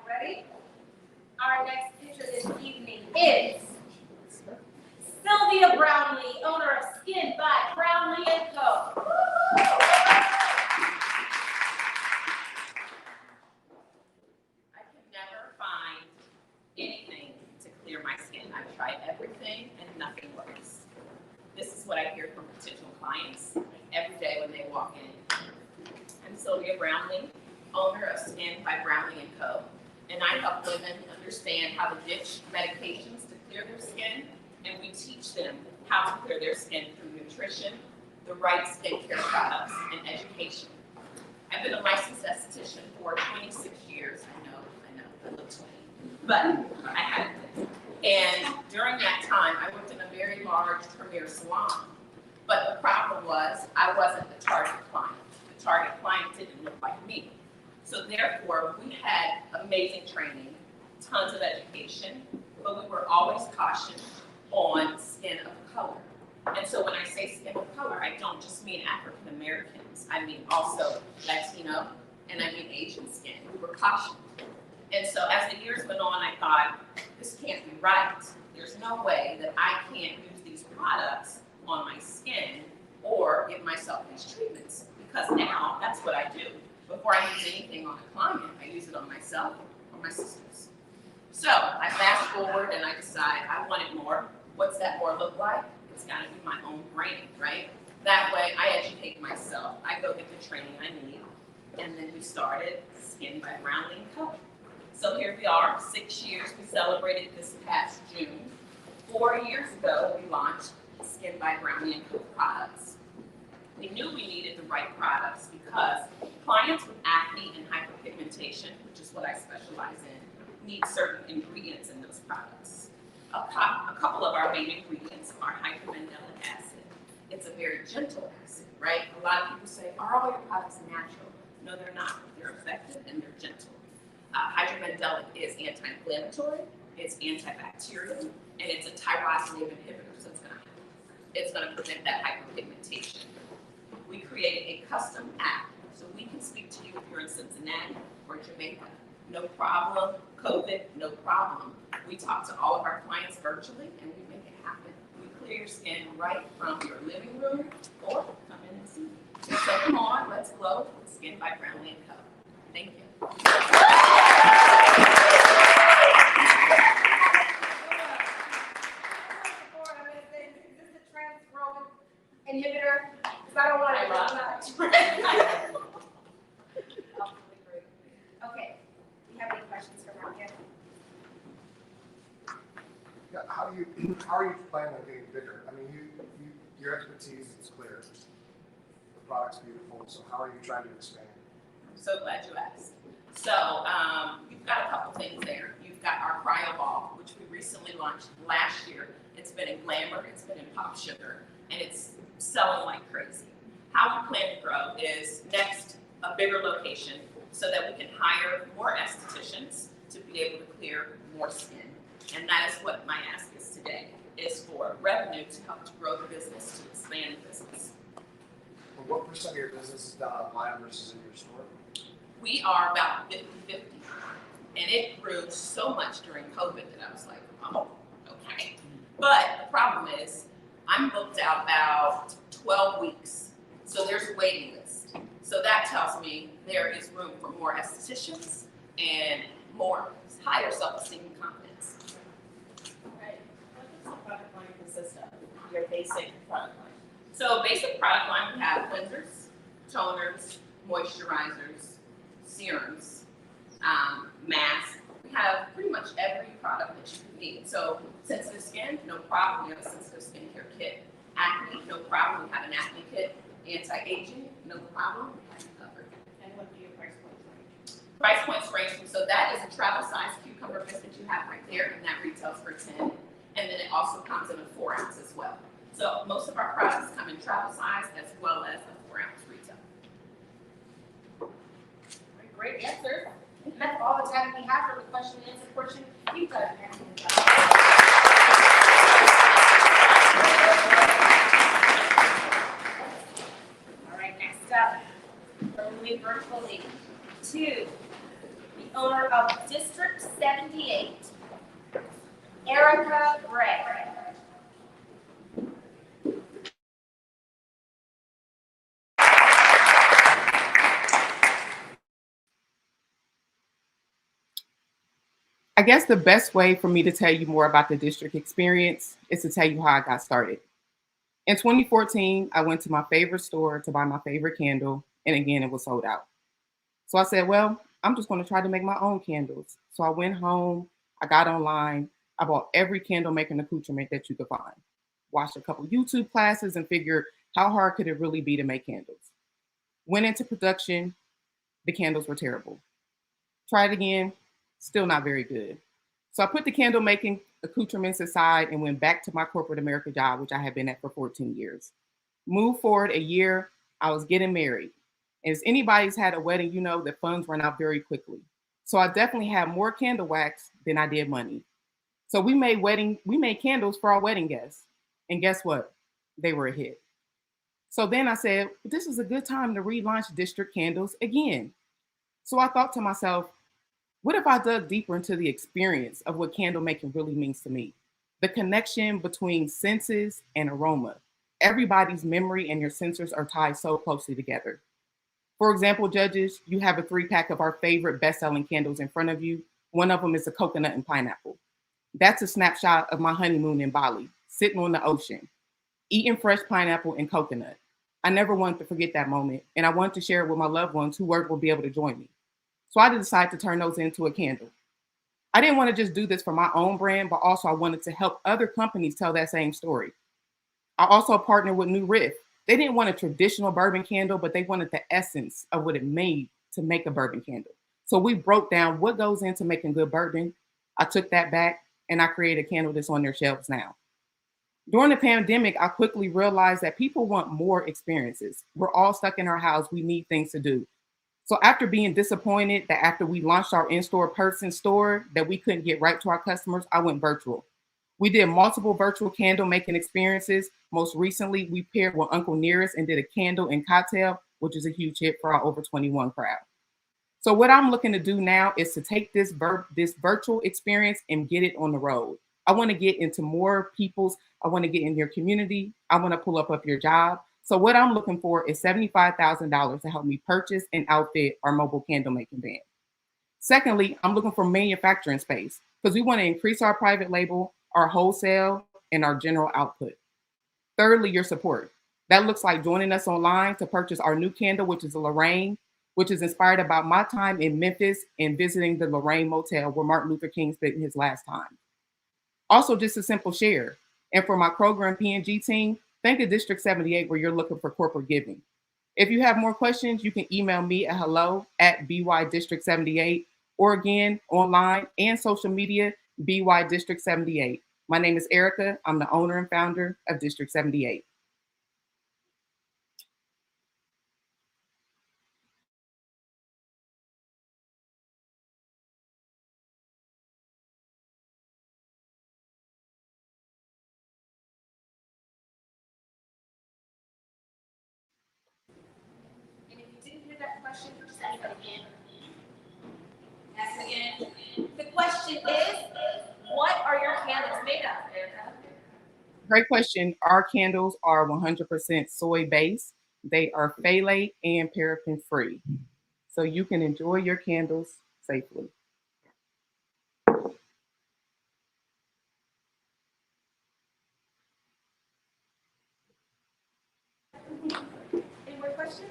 Ready? Our next picture this evening is Sylvia Brownlee, owner of Skin by Brownlee & Co. I can never find anything to clear my skin. I've tried everything and nothing works. This is what I hear from potential clients every day when they walk in. I'm Sylvia Brownlee, owner of Skin by Brownlee & Co. And I help women understand how to ditch medications to clear their skin, and we teach them how to clear their skin through nutrition, the right skincare products, and education. I've been a licensed esthetician for 26 years. I look 20, but I haven't been. And during that time, I worked in a very large premier salon. But the problem was, I wasn't the target client. The target client didn't look like me. So therefore, we had amazing training, tons of education, but we were always cautioned on skin of color. And so when I say skin of color, I don't just mean African Americans. I mean also Latino, and I mean Asian skin. We were cautioned. And so as the years went on, I thought, this can't be right. There's no way that I can't use these products on my skin or give myself these treatments, because now that's what I do. Before I use anything on a client, I use it on myself or my sisters. So I fast forward and I decide I wanted more. What's that more look like? It's gotta be my own brand, right? That way I educate myself. I go get the training I need. And then we started Skin by Brownlee & Co. So here we are, 6 years. We celebrated this past June. 4 years ago, we launched Skin by Brownlee & Co. products. We knew we needed the right products because clients with acne and hyperpigmentation, which is what I specialize in, need certain ingredients in those products. A couple of our main ingredients are hypermandelic acid. It's a very gentle acid, right? A lot of people say, are all your products natural? No, they're not. They're effective and they're gentle. Hypermandelic is anti-inflammatory, it's antibacterial, and it's a tyrosine inhibitor, so it's gonna prevent that hyperpigmentation. We created a custom app, so we can speak to you if you're in Cincinnati or Jamaica. No problem. COVID, no problem. We talk to all of our clients virtually, and we make it happen. We clear your skin right from your living room, or come in and see me. So come on, let's glow with Skin by Brownlee & Co. Thank you. Inhibitor, because I don't want to Okay, do you have any questions for Mark? Yeah, how are you planning on getting bigger? I mean, your expertise is clear. The product's beautiful, so how are you trying to expand? I'm so glad you asked. So you've got a couple things there. You've got our Cryo Ball, which we recently launched last year. It's been in Glamour, it's been in Pop Sugar, and it's selling like crazy. How we plan to grow is next, a bigger location so that we can hire more estheticians to be able to clear more skin. And that is what my ask is today, is for revenue to help to grow the business, to expand the business. Well, what % of your business is done online versus in your store? We are about 50-50. And it grew so much during COVID that I was like, oh, okay. But the problem is, I'm booked out about 12 weeks. So there's a waiting list. So that tells me there is room for more estheticians and more higher self-esteem and confidence. Okay. What does the product line consist of? Your basic product line. So basic product line, we have cleansers, toners, moisturizers, serums, masks. We have pretty much every product that you could need. So sensitive skin, no problem, we have a sensitive skincare kit. Acne, no problem, we have an acne kit. Anti-aging, no problem, we have you covered. And what do your price points range? Price points range from, so that is a travel size cucumber biscuit you have right there, and that retails for 10. And then it also comes in a 4 ounce as well. So most of our products come in travel size as well as a 4 ounce retail. Great answer. And that's all the time we have for the question and answer portion. You've got it. All right, next up, moving virtually to the owner of District 78, Erica Gray. I guess the best way for me to tell you more about the district experience is to tell you how I got started. In 2014, I went to my favorite store to buy my favorite candle, and again, it was sold out. So I said, well, I'm just going to try to make my own candles. So I went home, I got online, I bought every candle making accoutrement that you could find. Watched a couple YouTube classes and figured how hard could it really be to make candles. Went into production, the candles were terrible. Tried again, still not very good. So I put the candle making accoutrements aside and went back to my corporate America job, which I had been at for 14 years. Moved forward a year, I was getting married. And if anybody's had a wedding, you know that funds run out very quickly. So I definitely had more candle wax than I did money. So we made candles for our wedding guests. And guess what? They were a hit. So then I said, this is a good time to relaunch District Candles again. So I thought to myself, what if I dug deeper into the experience of what candle making really means to me? The connection between senses and aroma. Everybody's memory and your sensors are tied so closely together. For example, judges, you have a 3-pack of our favorite best-selling candles in front of you. One of them is a coconut and pineapple. That's a snapshot of my honeymoon in Bali, sitting on the ocean, eating fresh pineapple and coconut. I never wanted to forget that moment, and I wanted to share it with my loved ones who weren't be able to join me. So I decided to turn those into a candle. I didn't want to just do this for my own brand, but also I wanted to help other companies tell that same story. I also partnered with New Riff. They didn't want a traditional bourbon candle, but they wanted the essence of what it made to make a bourbon candle. So we broke down what goes into making good bourbon. I took that back and I created a candle that's on their shelves now. During the pandemic, I quickly realized that people want more experiences. We're all stuck in our house. We need things to do. So after being disappointed that after we launched our in-store person store that we couldn't get right to our customers, I went virtual. We did multiple virtual candle making experiences. Most recently, we paired with Uncle Nearest and did a candle and cocktail, which is a huge hit for our over 21 crowd. So what I'm looking to do now is to take this virtual experience and get it on the road. I want to get into more people's, I want to get in your community. I want to pull up your job. So what I'm looking for is $75,000 to help me purchase and outfit our mobile candle making van. Secondly, I'm looking for manufacturing space because we want to increase our private label, our wholesale, and our general output. Thirdly, your support. That looks like joining us online to purchase our new candle, which is a Lorraine, which is inspired about my time in Memphis and visiting the Lorraine Motel where Martin Luther King spent his last time. Also, just a simple share. And for my Kroger and P&G team, think of District 78 where you're looking for corporate giving. If you have more questions, you can email me at hello@bydistrict78 or again, online and social media, bydistrict78. My name is Erica. I'm the owner and founder of District 78. And if you didn't hear that question, say it again. question is, what are your candles made of, Erica? Great question. Our candles are 100% soy based. They are phthalate and paraffin free. So you can enjoy your candles safely. Any more questions?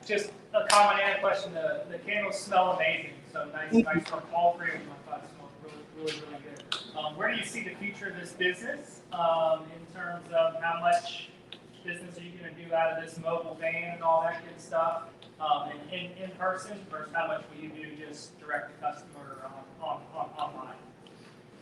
Just a common and question. The candles smell amazing. So nice from all three of them. I thought it smelled really good. Where do you see the future of this business in terms of how much business are you going to do out of this mobile van and all that good stuff in person versus how much will you do just direct to customer online?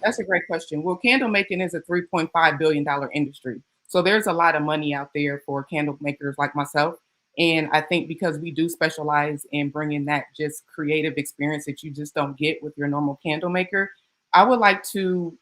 That's a great question. Well, candle making is a $3.5 billion industry. So there's a lot of money out there for candle makers like myself. And I think because we do specialize in bringing that just creative experience that you just don't get with your normal candle maker, I would like to,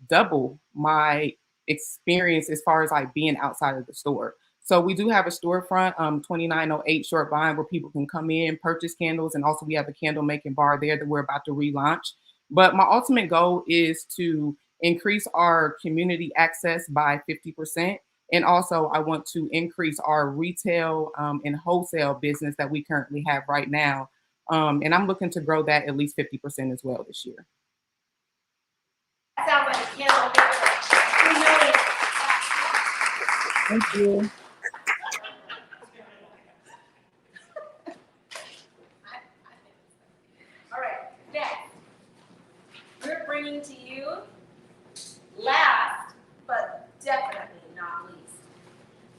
double my experience as far as like being outside of the store. So we do have a storefront, 2908 Short Vine, where people can come in, purchase candles, and also we have a candle making bar there that we're about to relaunch. But my ultimate goal is to increase our community access by 50%. And also I want to increase our retail and wholesale business that we currently have right now. And I'm looking to grow that at least 50% as well this year. That sounds like a candle maker. Thank you. All right, next, we're bringing to you, last but definitely not least,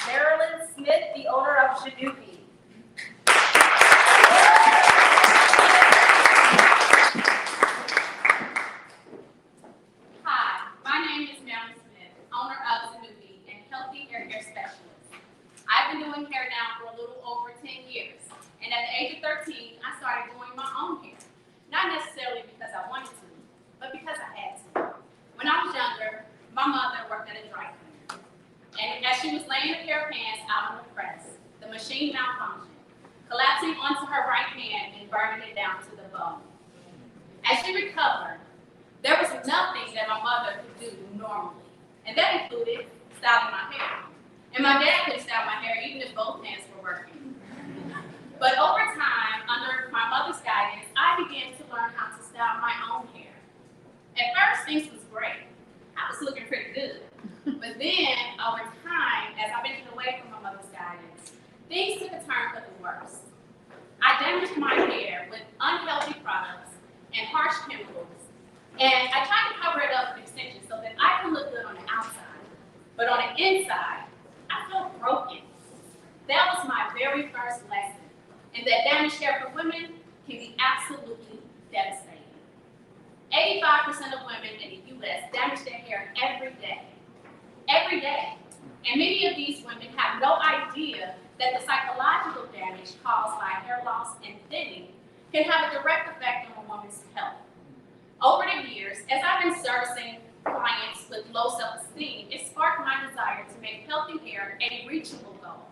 Marilyn Smith, the owner of Janubi. Hi, my name is Marilyn Smith, owner of Zanubi and Healthy Hair Care Specialist. I've been doing hair now for a little over 10 years, and at the age of 13, I started doing my own hair. Not necessarily because I wanted to, but because I had to. When I was younger, my mother worked at a dry cleaner, and as she was laying a pair of pants out on the press, the machine malfunctioned, collapsing onto her right hand and burning it down to the bone. As she recovered, there was nothing that my mother could do normally, and that included styling my hair. And my dad couldn't style my hair even if both hands were working. But over time, under my mother's guidance, I began to learn how to style my own hair. At first, things was great. I was looking pretty good. But then, over time, as I ventured away from my mother's guidance, things took a turn for the worse. I damaged my hair with unhealthy products and harsh chemicals. And I tried to cover it up with extensions so that I could look good on the outside. But on the inside, I felt broken. That was my very first lesson. And that damaged hair for women can be absolutely devastating. 85% of women in the U.S. damage their hair every day. Every day. And many of these women have no idea that the psychological damage caused by hair loss and thinning can have a direct effect on a woman's health. Over the years, as I've been servicing clients with low self-esteem, it sparked my desire to make healthy hair a reachable goal.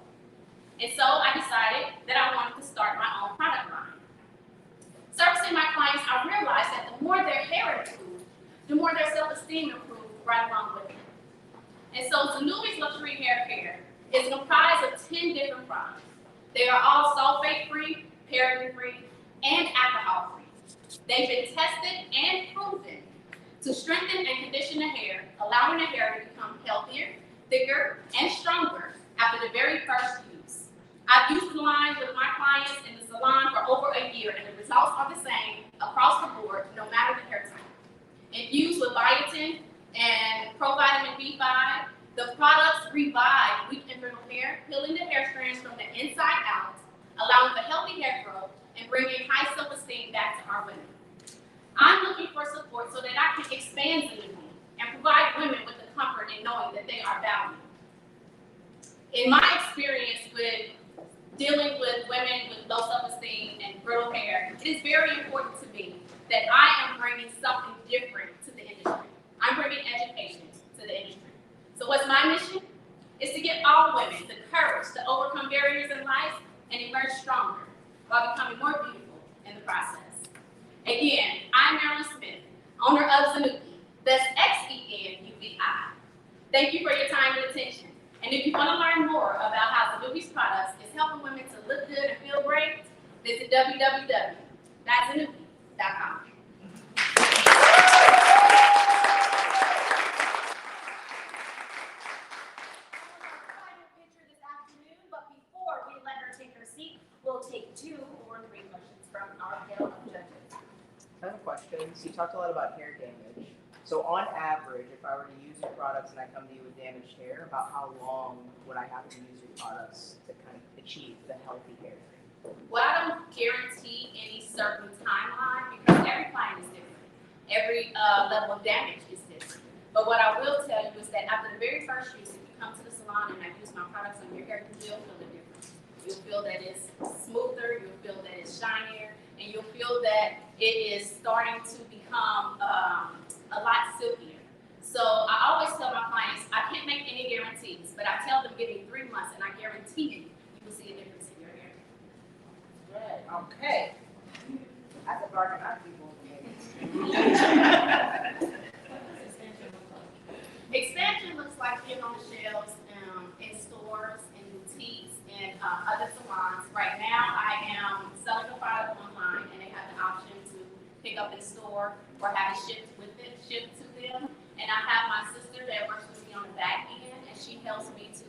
And so I decided that I wanted to start my own product line. Servicing my clients, I realized that the more their hair improved, the more their self-esteem improved right along with it. And so Zanubi's Luxury Hair Care is comprised of 10 different products. They are all sulfate-free, paraben-free, and alcohol-free. They've been tested and proven to strengthen and condition the hair, allowing the hair to become healthier, thicker, and stronger after the very first use. I've used the line with my clients in the salon for over a year, and the results are the same across the board, no matter the hair type. Infused with biotin and provitamin B5, the products revive weak and brittle hair, healing the hair strands from the inside out, allowing for healthy hair growth, and bringing high self-esteem back to our women. I'm looking for support so that I can expand Zanubi and provide women with the comfort in knowing that they are valued. In my experience with dealing with women with low self-esteem and brittle hair, it is very important to me that I am bringing something different to the industry. I'm bringing education to the industry. So what's my mission? Is to give all women the courage to overcome barriers in life and emerge stronger while becoming more beautiful in the process. Again, I'm Marilyn Smith, owner of Zanuki. That's XENUVI. Thank you for your time and attention. And if you want to learn more about how Zanuki's products is helping women to look good and feel great, visit www.zanuki.com. But before we let her take her seat, we'll take 2 or 3 questions from our panel of judges. I have a question. So you talked a lot about hair damage. So on average, if I were to use your products and I come to you with damaged hair, about how long would I have to use your products to kind of achieve the healthy hair? Well, I don't guarantee any certain timeline because every client is different. Every level of damage is different. But what I will tell you is that after the very first use, if you come to the salon and I use my products on your hair, you will feel the difference. You'll feel that it's smoother, you'll feel that it's shinier, and you'll feel that it is starting to become a lot silkier. So I always tell my clients, I can't make any guarantees, but I tell them give me 3 months and I guarantee you will see a difference in your hair. Good. Okay. That's a bargain I'd be willing to Expansion looks like being on the shelves in stores, in boutiques, and other salons. Right now, I am selling a product online, and they have the option to pick up in store or have it shipped to them. And I have my sister that works with me on the back end, and she helps me to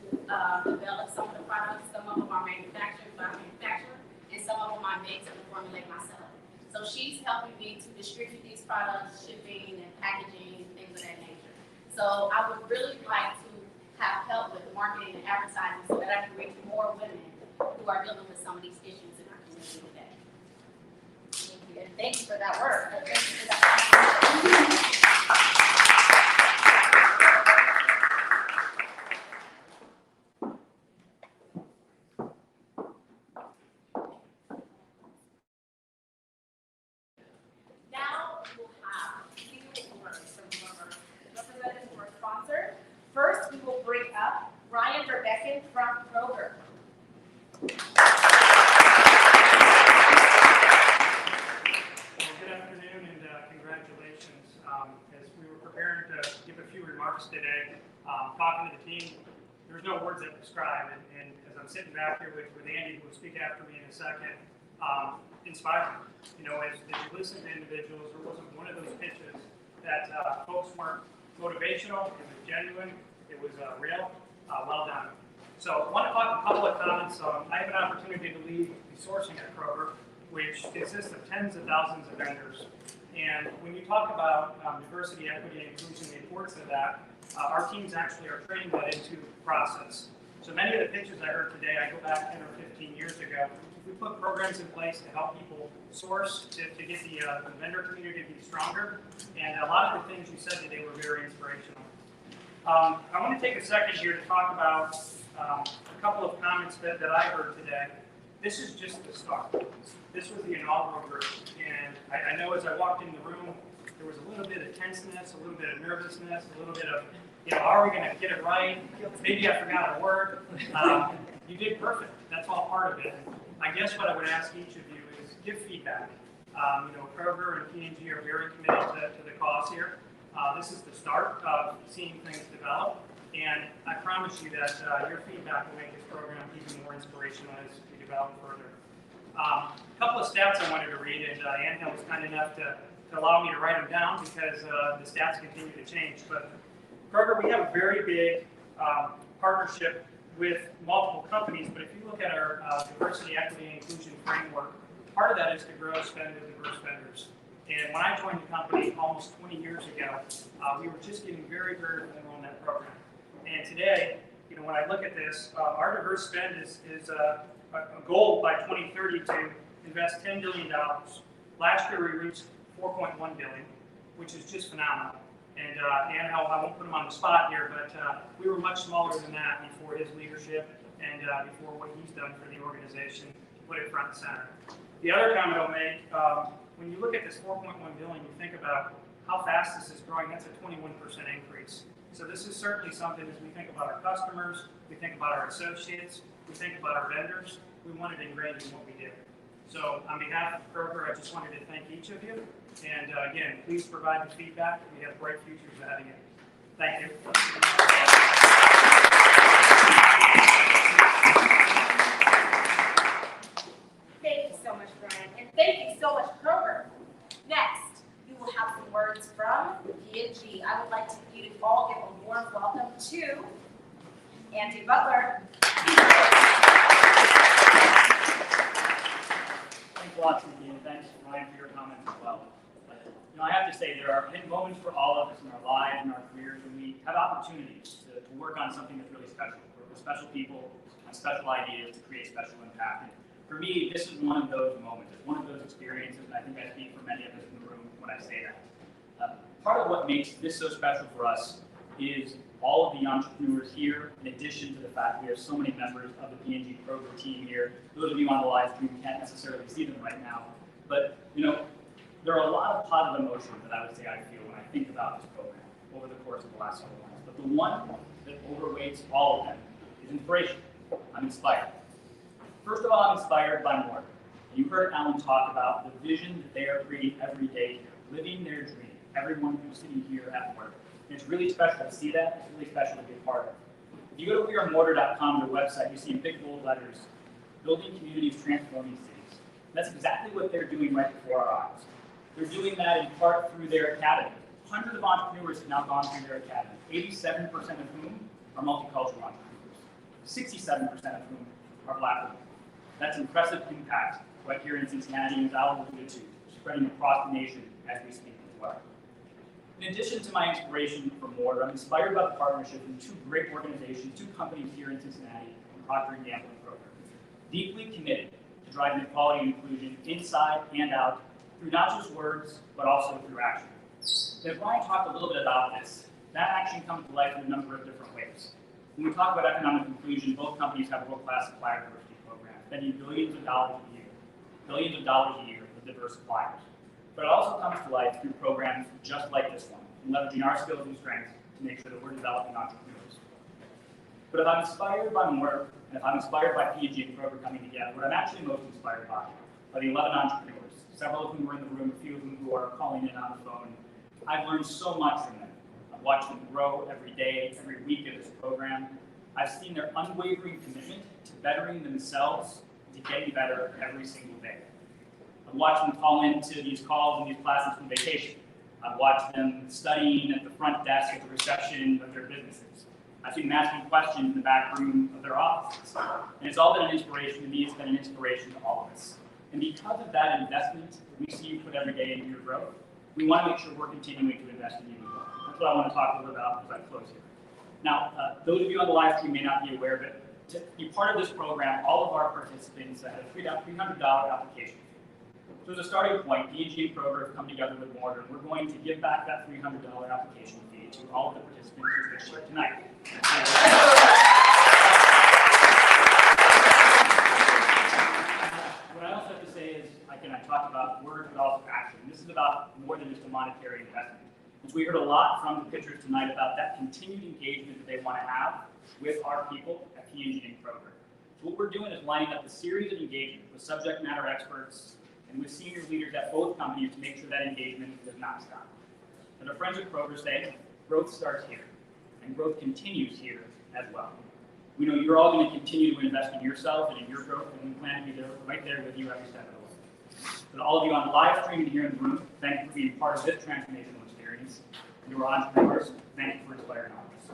develop some of the products. Some of them are manufactured by a manufacturer, and some of them I make and formulate myself. So she's helping me to distribute these products, shipping and packaging, and things of that nature. So I would really like to have help with marketing and advertising so that I can reach more women who are dealing with some of these issues in our community today. Thank you. And thank you for that work. Thank you for that. Now we'll have a few words from one of our representatives or sponsors. First, we will bring up Ryan Verbecken from Kroger. Well, good afternoon and congratulations. As we were preparing to give a few remarks today, talking to the team, there's no words that describe it. And as I'm sitting back here with Andy, who will speak after me in a second, inspiring. You know, as you listen to individuals, there wasn't one of those pitches that folks weren't motivational, it was genuine, it was real, well done. So I want to talk a couple of comments. I have an opportunity to lead the sourcing at Kroger, which consists of tens of thousands of vendors. And when you talk about diversity, equity, and inclusion, the importance of that, our teams actually are training that into the process. So many of the pitches I heard today, I go back 10 or 15 years ago. We put programs in place to help people source, to get the vendor community to be stronger. And a lot of the things you said today were very inspirational. I want to take a second here to talk about a couple of comments that I heard today. This is just the start. This was the inaugural group. And I know as I walked in the room, there was a little bit of tenseness, a little bit of nervousness, a little bit of, you know, are we going to get it right? Maybe I forgot a word. You did perfect. That's all part of it. I guess what I would ask each of you is give feedback. You know, Kroger and P&G are very committed to the cause here. This is the start of seeing things develop, and I promise you that your feedback will make this program even more inspirational as we develop further. A couple of stats I wanted to read, and Anna was kind enough to allow me to write them down because the stats continue to change. But Kroger, we have a very big partnership with multiple companies, but if you look at our diversity, equity, and inclusion framework, part of that is to grow spend with diverse vendors. And when I joined the company almost 20 years ago, we were just getting very, very formal in that program. And today, you know, when I look at this, our diverse spend is a goal by 2030 to invest $10 billion. Last year, we reached $4.1 billion, which is just phenomenal. And Anna, I won't put him on the spot here, but we were much smaller than that before his leadership and before what he's done for the organization to put it front and center. The other comment I'll make, when you look at this $4.1 billion, you think about how fast this is growing. That's a 21% increase. So this is certainly something as we think about our customers, we think about our associates, we think about our vendors, we want it ingrained in what we do. So on behalf of Kroger, I just wanted to thank each of you. And again, please provide the feedback. We have bright futures ahead of you. Thank you. Thank you so much, Brian, and thank you so much, Kroger. Next, we will have some words from P&G. I would like you to all give a warm welcome to Andy Butler. Thanks a lot, Cindy, and thanks, Ryan, for your comments as well. I have to say, there are moments for all of us in our lives and our careers when we have opportunities to work on something that's really special, work with special people, on special ideas to create special impact. And for me, this is one of those moments. It's one of those experiences, and I think I speak for many of us in the room when I say that. Part of what makes this so special for us is all of the entrepreneurs here, in addition to the fact we have so many members of the P&G Kroger team here. Those of you on the live stream can't necessarily see them right now, but there are a lot of positive emotions that I would say I feel when I think about this program over the course of the last several months. But the one that overweights all of them is inspiration. I'm inspired. First of all, I'm inspired by MORTAR. You heard Alan talk about the vision that they are creating every day, living their dream. Everyone who's sitting here at MORTAR. And it's really special to see that. It's really special to be a part of. If you go to wearemortar.com, their website, you see in big bold letters, building communities, transforming cities. That's exactly what they're doing right before our eyes. They're doing that in part through their academy. Hundreds of entrepreneurs have now gone through their academy, 87% of whom are multicultural entrepreneurs, 67% of whom are Black women. That's impressive impact right here in Cincinnati, and as Al alluded to, spreading across the nation as we speak as well. In addition to my inspiration for MORTAR, I'm inspired by the partnership in two great organizations, two companies here in Cincinnati, Procter & Gamble and Kroger, deeply committed to driving equality and inclusion inside and out through not just words, but also through action. As Ryan talked a little bit about this, that action comes to life in a number of different ways. When we talk about economic inclusion, both companies have world-class supplier diversity programs, spending billions of dollars a year with diverse suppliers. But it also comes to life through programs just like this one, and leveraging our skills and strengths to make sure that we're developing entrepreneurs. But if I'm inspired by MORTAR, and if I'm inspired by P&G and Kroger coming together, what I'm actually most inspired by are the 11 entrepreneurs, several of whom are in the room, a few of whom who are calling in on the phone. I've learned so much from them. I've watched them grow every day, every week of this program. I've seen their unwavering commitment to bettering themselves, to getting better every single day. I've watched them call into these calls and these classes from vacation. I've watched them studying at the front desk at the reception of their businesses. I've seen them asking questions in the back room of their offices. And it's all been an inspiration to me. It's been an inspiration to all of us. And because of that investment that we see you put every day into your growth, we want to make sure we're continuing to invest in you as well. That's what I want to talk a little bit about as I close here. Now, those of you on the live stream may not be aware, but to be part of this program, all of our participants have a $300 application fee. So as a starting point, P&G and Kroger have come together with MORTAR, and we're going to give back that $300 application fee to all of the participants who get shared tonight. What I also have to say is, I talk about words, but also action. This is about more than just a monetary investment. As we heard a lot from the pitchers tonight about that continued engagement that they want to have with our people at P&G and Kroger. So what we're doing is lining up a series of engagement with subject matter experts and with senior leaders at both companies to make sure that engagement does not stop. As our friends at Kroger say, growth starts here, and growth continues here as well. We know you're all going to continue to invest in yourself and in your growth, and we plan to be there, right there with you every step of the way. So to all of you on the live stream and here in the room, thank you for being part of this transformational experience. And to our entrepreneurs, thank you for inspiring all of us.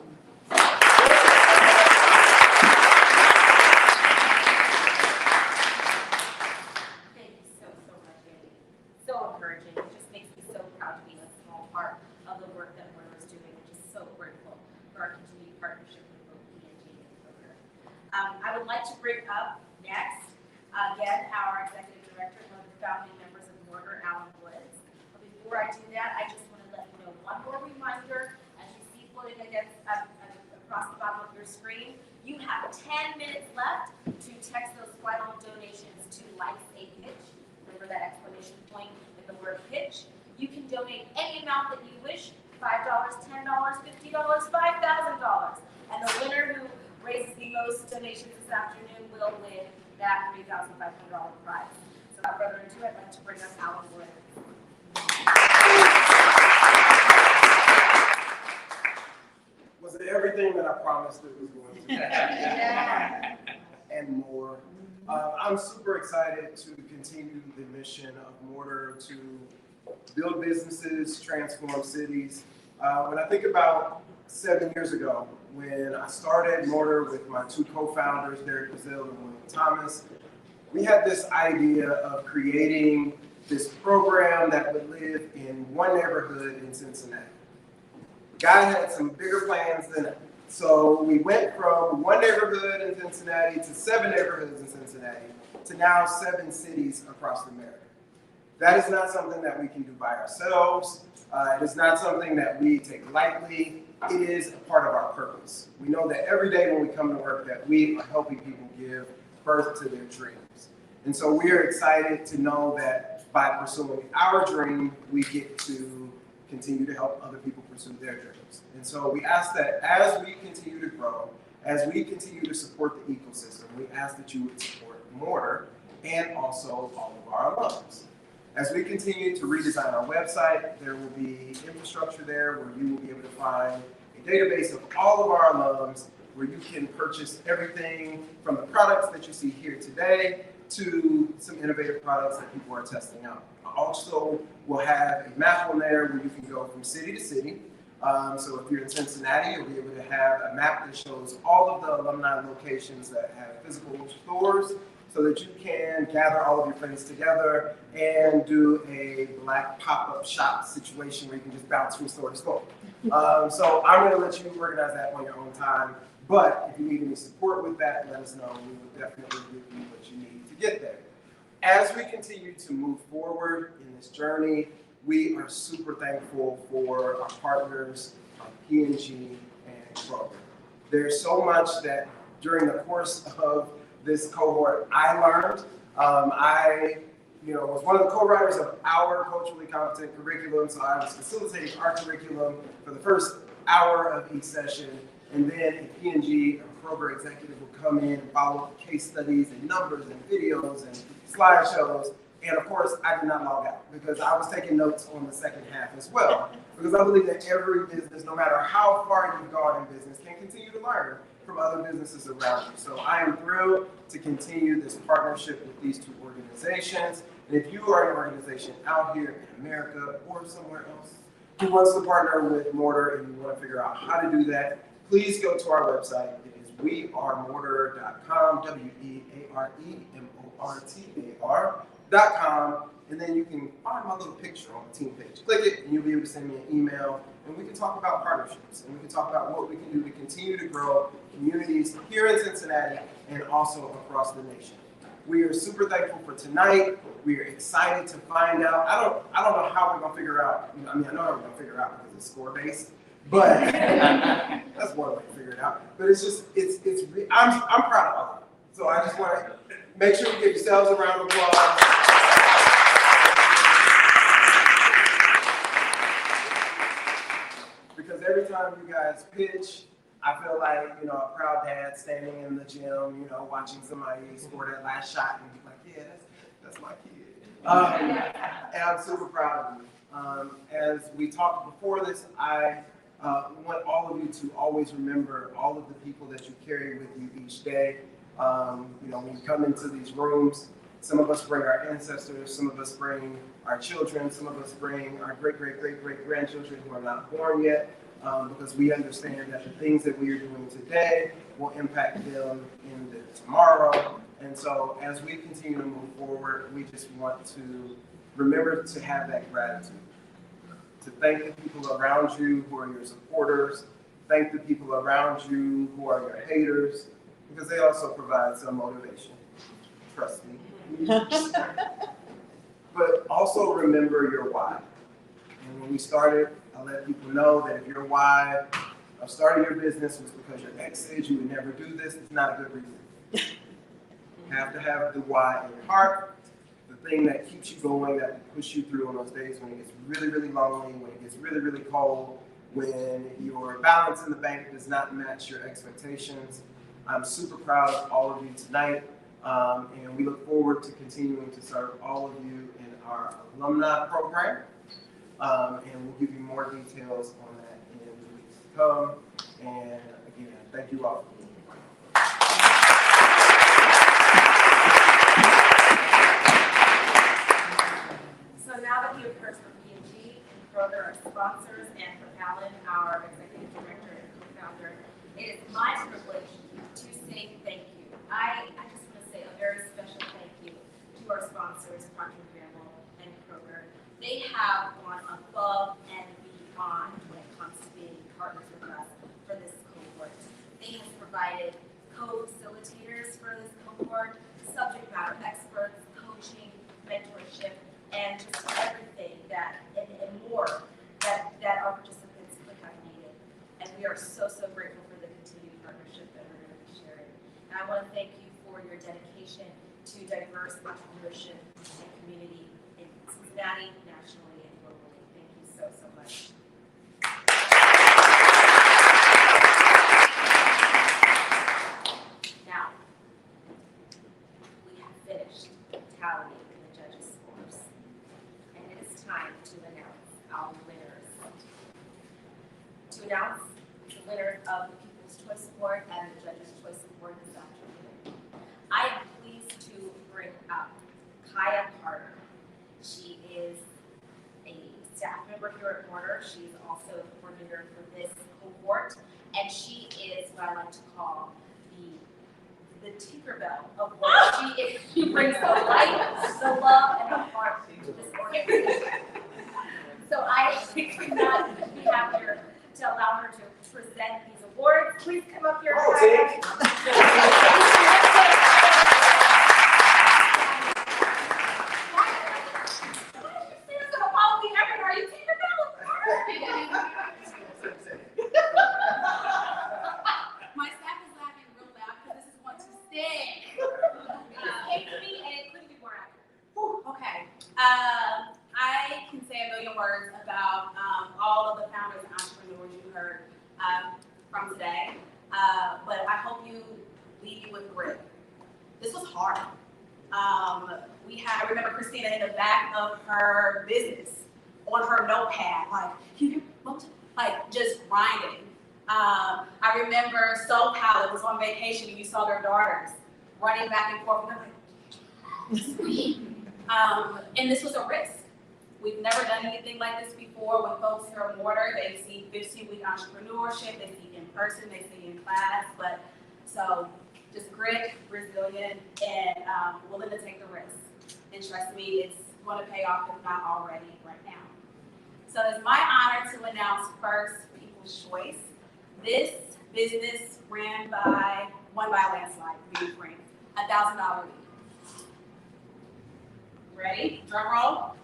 Thank you so much, Andy. So encouraging. It just makes me so proud to be a small part of the work that MORTAR is doing. I'm just so grateful for our continued partnership with both P&G and Kroger. I would like to bring up next, again, our executive director, one of the founding members of MORTAR, Alan Woods. But before I do that, I just want to let you know one more reminder. As you see floating against across the bottom of your screen, you have 10 minutes left to text those final donations to Life's a Pitch. Remember that exclamation point with the word pitch. You can donate any amount that you wish, $5, $10, $50, $5,000. And the winner who raises the most donations this afternoon will win that $3,500 prize. So Without further ado, I'd like to bring up Alan Wood. Was it everything that I promised it was going to be? Yeah. And more. I'm super excited to continue the mission of MORTAR to build businesses, transform cities. When I think about 7 years ago, when I started MORTAR with my two co-founders, Derek Brazil and William Thomas, we had this idea of creating this program that would live in one neighborhood in Cincinnati. God had some bigger plans than that. So we went from one neighborhood in Cincinnati to 7 neighborhoods in Cincinnati to now 7 cities across America. That is not something that we can do by ourselves. It is not something that we take lightly. It is a part of our purpose. We know that every day when we come to work that we are helping people give birth to their dreams. And so we are excited to know that by pursuing our dream, we get to continue to help other people pursue their dreams. And so we ask that as we continue to grow, as we continue to support the ecosystem, we ask that you would support MORTAR and also all of our alums. As we continue to redesign our website, there will be infrastructure there where you will be able to find a database of all of our alums where you can purchase everything from the products that you see here today to some innovative products that people are testing out. Also, we'll have a map on there where you can go from city to city. So if you're in Cincinnati, you'll be able to have a map that shows all of the alumni locations that have physical stores so that you can gather all of your friends together and do a black pop-up shop situation where you can just bounce from store to store. So I'm going to let you organize that on your own time. But if you need any support with that, let us know. We will definitely give you what you need to get there. As we continue to move forward in this journey, we are super thankful for our partners, P&G and Kroger. There's so much that during the course of this cohort I learned. I was one of the co-writers of our culturally competent curriculum, so I was facilitating our curriculum for the first hour of each session. And then a P&G and Kroger executive would come in and follow up with case studies and numbers and videos and slideshows. And of course, I did not log out because I was taking notes on the second half as well. Because I believe that every business, no matter how far you've gone in business, can continue to learn from other businesses around you. So I am thrilled to continue this partnership with these two organizations. And if you are an organization out here in America or somewhere else who wants to partner with MORTAR and you want to figure out how to do that, please go to our website. It is wearemortar.com, wearemortar.com, and then you can find my little picture on the team page. Click it, and you'll be able to send me an email, and we can talk about partnerships, and we can talk about what we can do to continue to grow communities here in Cincinnati and also across the nation. We are super thankful for tonight. We are excited to find out. I don't know how we're gonna figure out. I mean, I know how we're gonna figure it out because it's score-based, but that's one way to figure it out. But it's just, I'm proud of it. So I just want to make sure you give yourselves a round of applause. Because every time you guys pitch, I feel like, a proud dad standing in the gym, watching somebody score that last shot and be like, yeah, that's my kid. And I'm super proud of you. As we talked before this, I want all of you to always remember all of the people that you carry with you each day. When you come into these rooms, some of us bring our ancestors, some of us bring our children, some of us bring our great-great-great-great-grandchildren who are not born yet, because we understand that the things that we are doing today will impact them in the tomorrow. And so as we continue to move forward, we just want to remember to have that gratitude. To thank the people around you who are your supporters, thank the people around you who are your haters, because they also provide some motivation. Trust me. But also remember your why. And when we started, I let people know that if your why of starting your business was because your ex said you would never do this, it's not a good reason. You have to have the why in your heart, the thing that keeps you going, that will push you through on those days when it gets really, really lonely, when it gets really, really cold, when your balance in the bank does not match your expectations. I'm super proud of all of you tonight. And we look forward to continuing to serve all of you in our alumni program. And we'll give you more details on that in the weeks to come. And again, thank you all for being here. So now that you've heard from P&G and Kroger, our sponsors, and from Alan, our executive director and co-founder, it is my privilege to say thank you. I just want to say a very special thank you to our sponsors, Procter & Gamble and Kroger. They have gone above and beyond when it comes to being partners with us for this cohort. They have provided co-facilitators for this cohort, subject matter experts, coaching, mentorship, and just everything that and more that our participants could have needed. And we are so grateful for the continued partnership that we're going to be sharing. And I want to thank you for your dedication to diverse entrepreneurship and community in Cincinnati, nationally, and globally. Thank you so much. Now, we have finished tallying the judges' scores, and it is time to announce our winners. To announce the winners of the People's Choice Award and the Judges' Choice Award this afternoon, I am pleased to bring up Kaya Carter. She is a staff member here at MORTAR. She's also the coordinator for this cohort, and she is what I like to call the Tinkerbell of what she is. She brings the light, the love, and the heart to this organization. So I could not be happier to allow her to present these awards. Please come up here. My staff is laughing real loud because this is what to say. Came to me and it couldn't be more accurate. Okay. I can say a million words about all of the founders and entrepreneurs you heard from today, but I hope you leave with grit. This was hard. I remember Christina in the back of her business on her notepad, like just grinding. I remember Soul Palette was on vacation and you saw their daughters running back and forth. And this was a risk. We've never done anything like this before. When folks hear MORTAR, they see 15-week entrepreneurship, they see in person, they see in class, but so just grit, resilient, and willing to take the risk. And trust me, it's going to pay off if not already right now. So it's my honor to announce first People's Choice. This business won by a landslide, being frank, $1,000 each. Ready? Drum roll.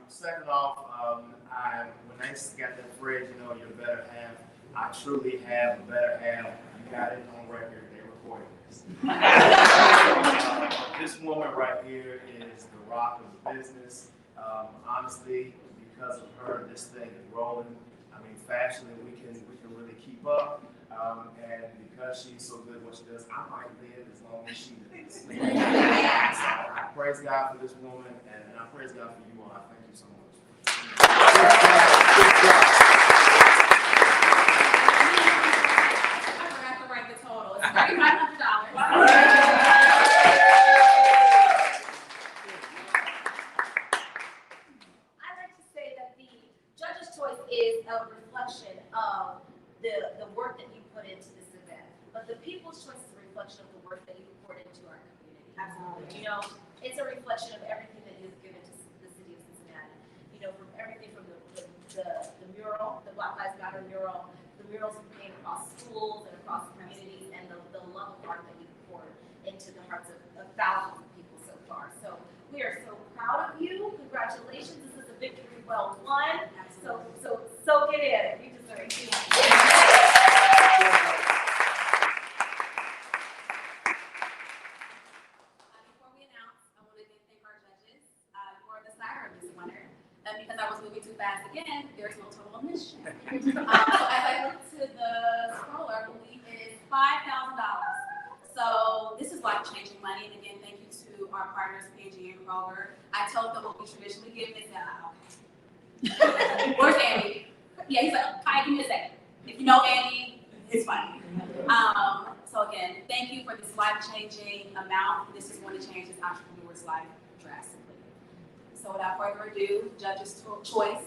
Second off, when I got that phrase, your better half, I truly have a better half. You got it on record, they recorded this. This woman right here is the rock of the business. Honestly, because of her, this thing is rolling. I mean, fashionably, we can really keep up. And because she's so good at what she does, I might live as long as she does. So I praise God for this woman, and I praise God for you all. I thank you so much. I forgot to write the total. It's $3,500. I like to say that the Judge's Choice is a reflection of the work that you put into this event, but the People's Choice is a reflection of the work that you poured into our community. Absolutely. It's a reflection of everything that you've given to the city of Cincinnati. From everything from the mural, the Black Lives Matter mural, the murals you paint across schools and across communities, and the love of art that you poured into the hearts of thousands of people so far. congratulations. This is a victory well won. So soak it in. You deserve it. Before we announce, I want to thank our judges for the sire of this winner. Because I was moving too fast again, there's no total omission. So as I look to the scroller, I believe it is $5,000. So this is life-changing money. And again, thank you to our partners, P&G and Kroger. I told them what we traditionally give. They said, okay. Where's Andy? Yeah, he's like, all right, give me a second. If you know Andy, it's fine. So again, thank you for this life-changing amount. This is going to change this entrepreneur's life drastically. So without further ado, judge's choice,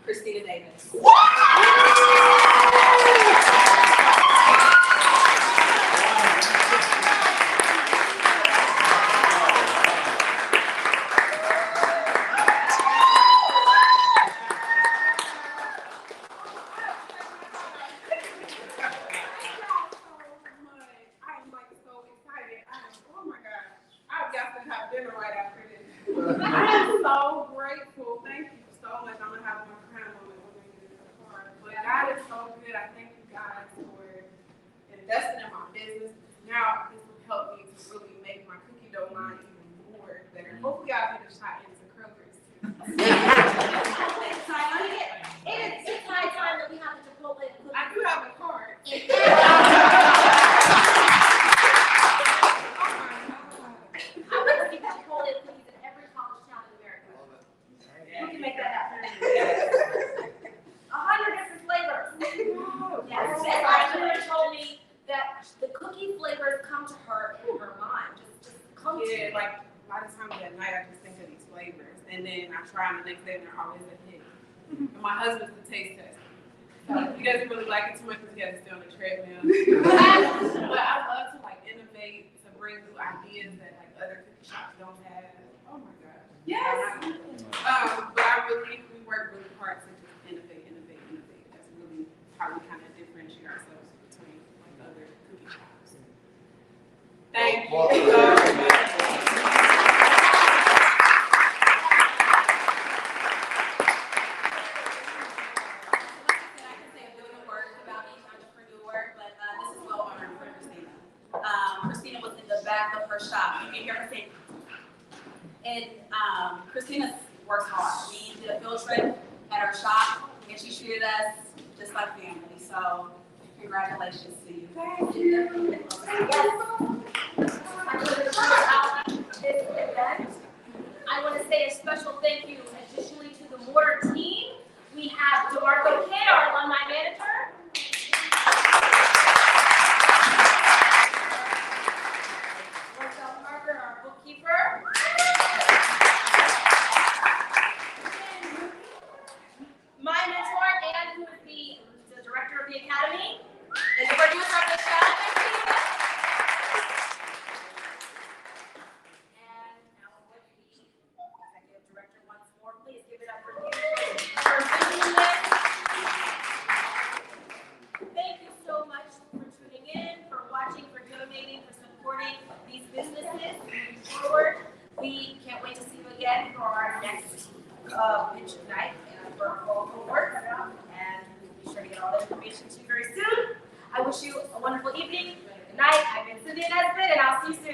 Christina Davis. I am so grateful. Thank you so much. I'm gonna have my crown moment when I get in the car. But God is so good. I thank you guys for investing in my business. Now this will help me to really make my cookie dough line even more better. Hopefully I'll get a shot into Kroger's too. It's high time that we have the Chipotle cookie. I do have a card. I want to see Chipotle cookies in every college town in America. We can make that happen. 100 different flavors. Yes. And my told me that the cookie flavors come to her in her mind. Just come to Yeah, her. like a lot of times at night I just think of these flavors. And then I try them the next day and they're always a hit. And my husband's the taste tester. So he doesn't really like it too much because he has to stay on the treadmill. But I love to like innovate, to bring new ideas that like other cookie shops don't have. Oh my God. Yes. But we work really hard to just innovate. That's really how we kind of differentiate ourselves between like other cookie shops. Thank you so much. Christina was in the back of her shop. You can hear her say, and Christina works hard. We did a field trip at her shop, and she treated us just like family. So, congratulations to you. Thank you. This event. I want to say a special thank you additionally to the MORTAR team. We have DeMarco Kidd, our alumni manager. Our bookkeeper. My mentor, and who is the director of the academy, and the producer of the show. And now would be executive director once more. Please give it up for you. Thank you so much for tuning in, for watching, for donating, for supporting these businesses moving forward. We can't wait to see you again for our next pitch night and for our local work. And we'll be sure to get all the information to you very soon. I wish you a wonderful evening. Good night. I've been Cynthia Nesbitt, and I'll see you soon.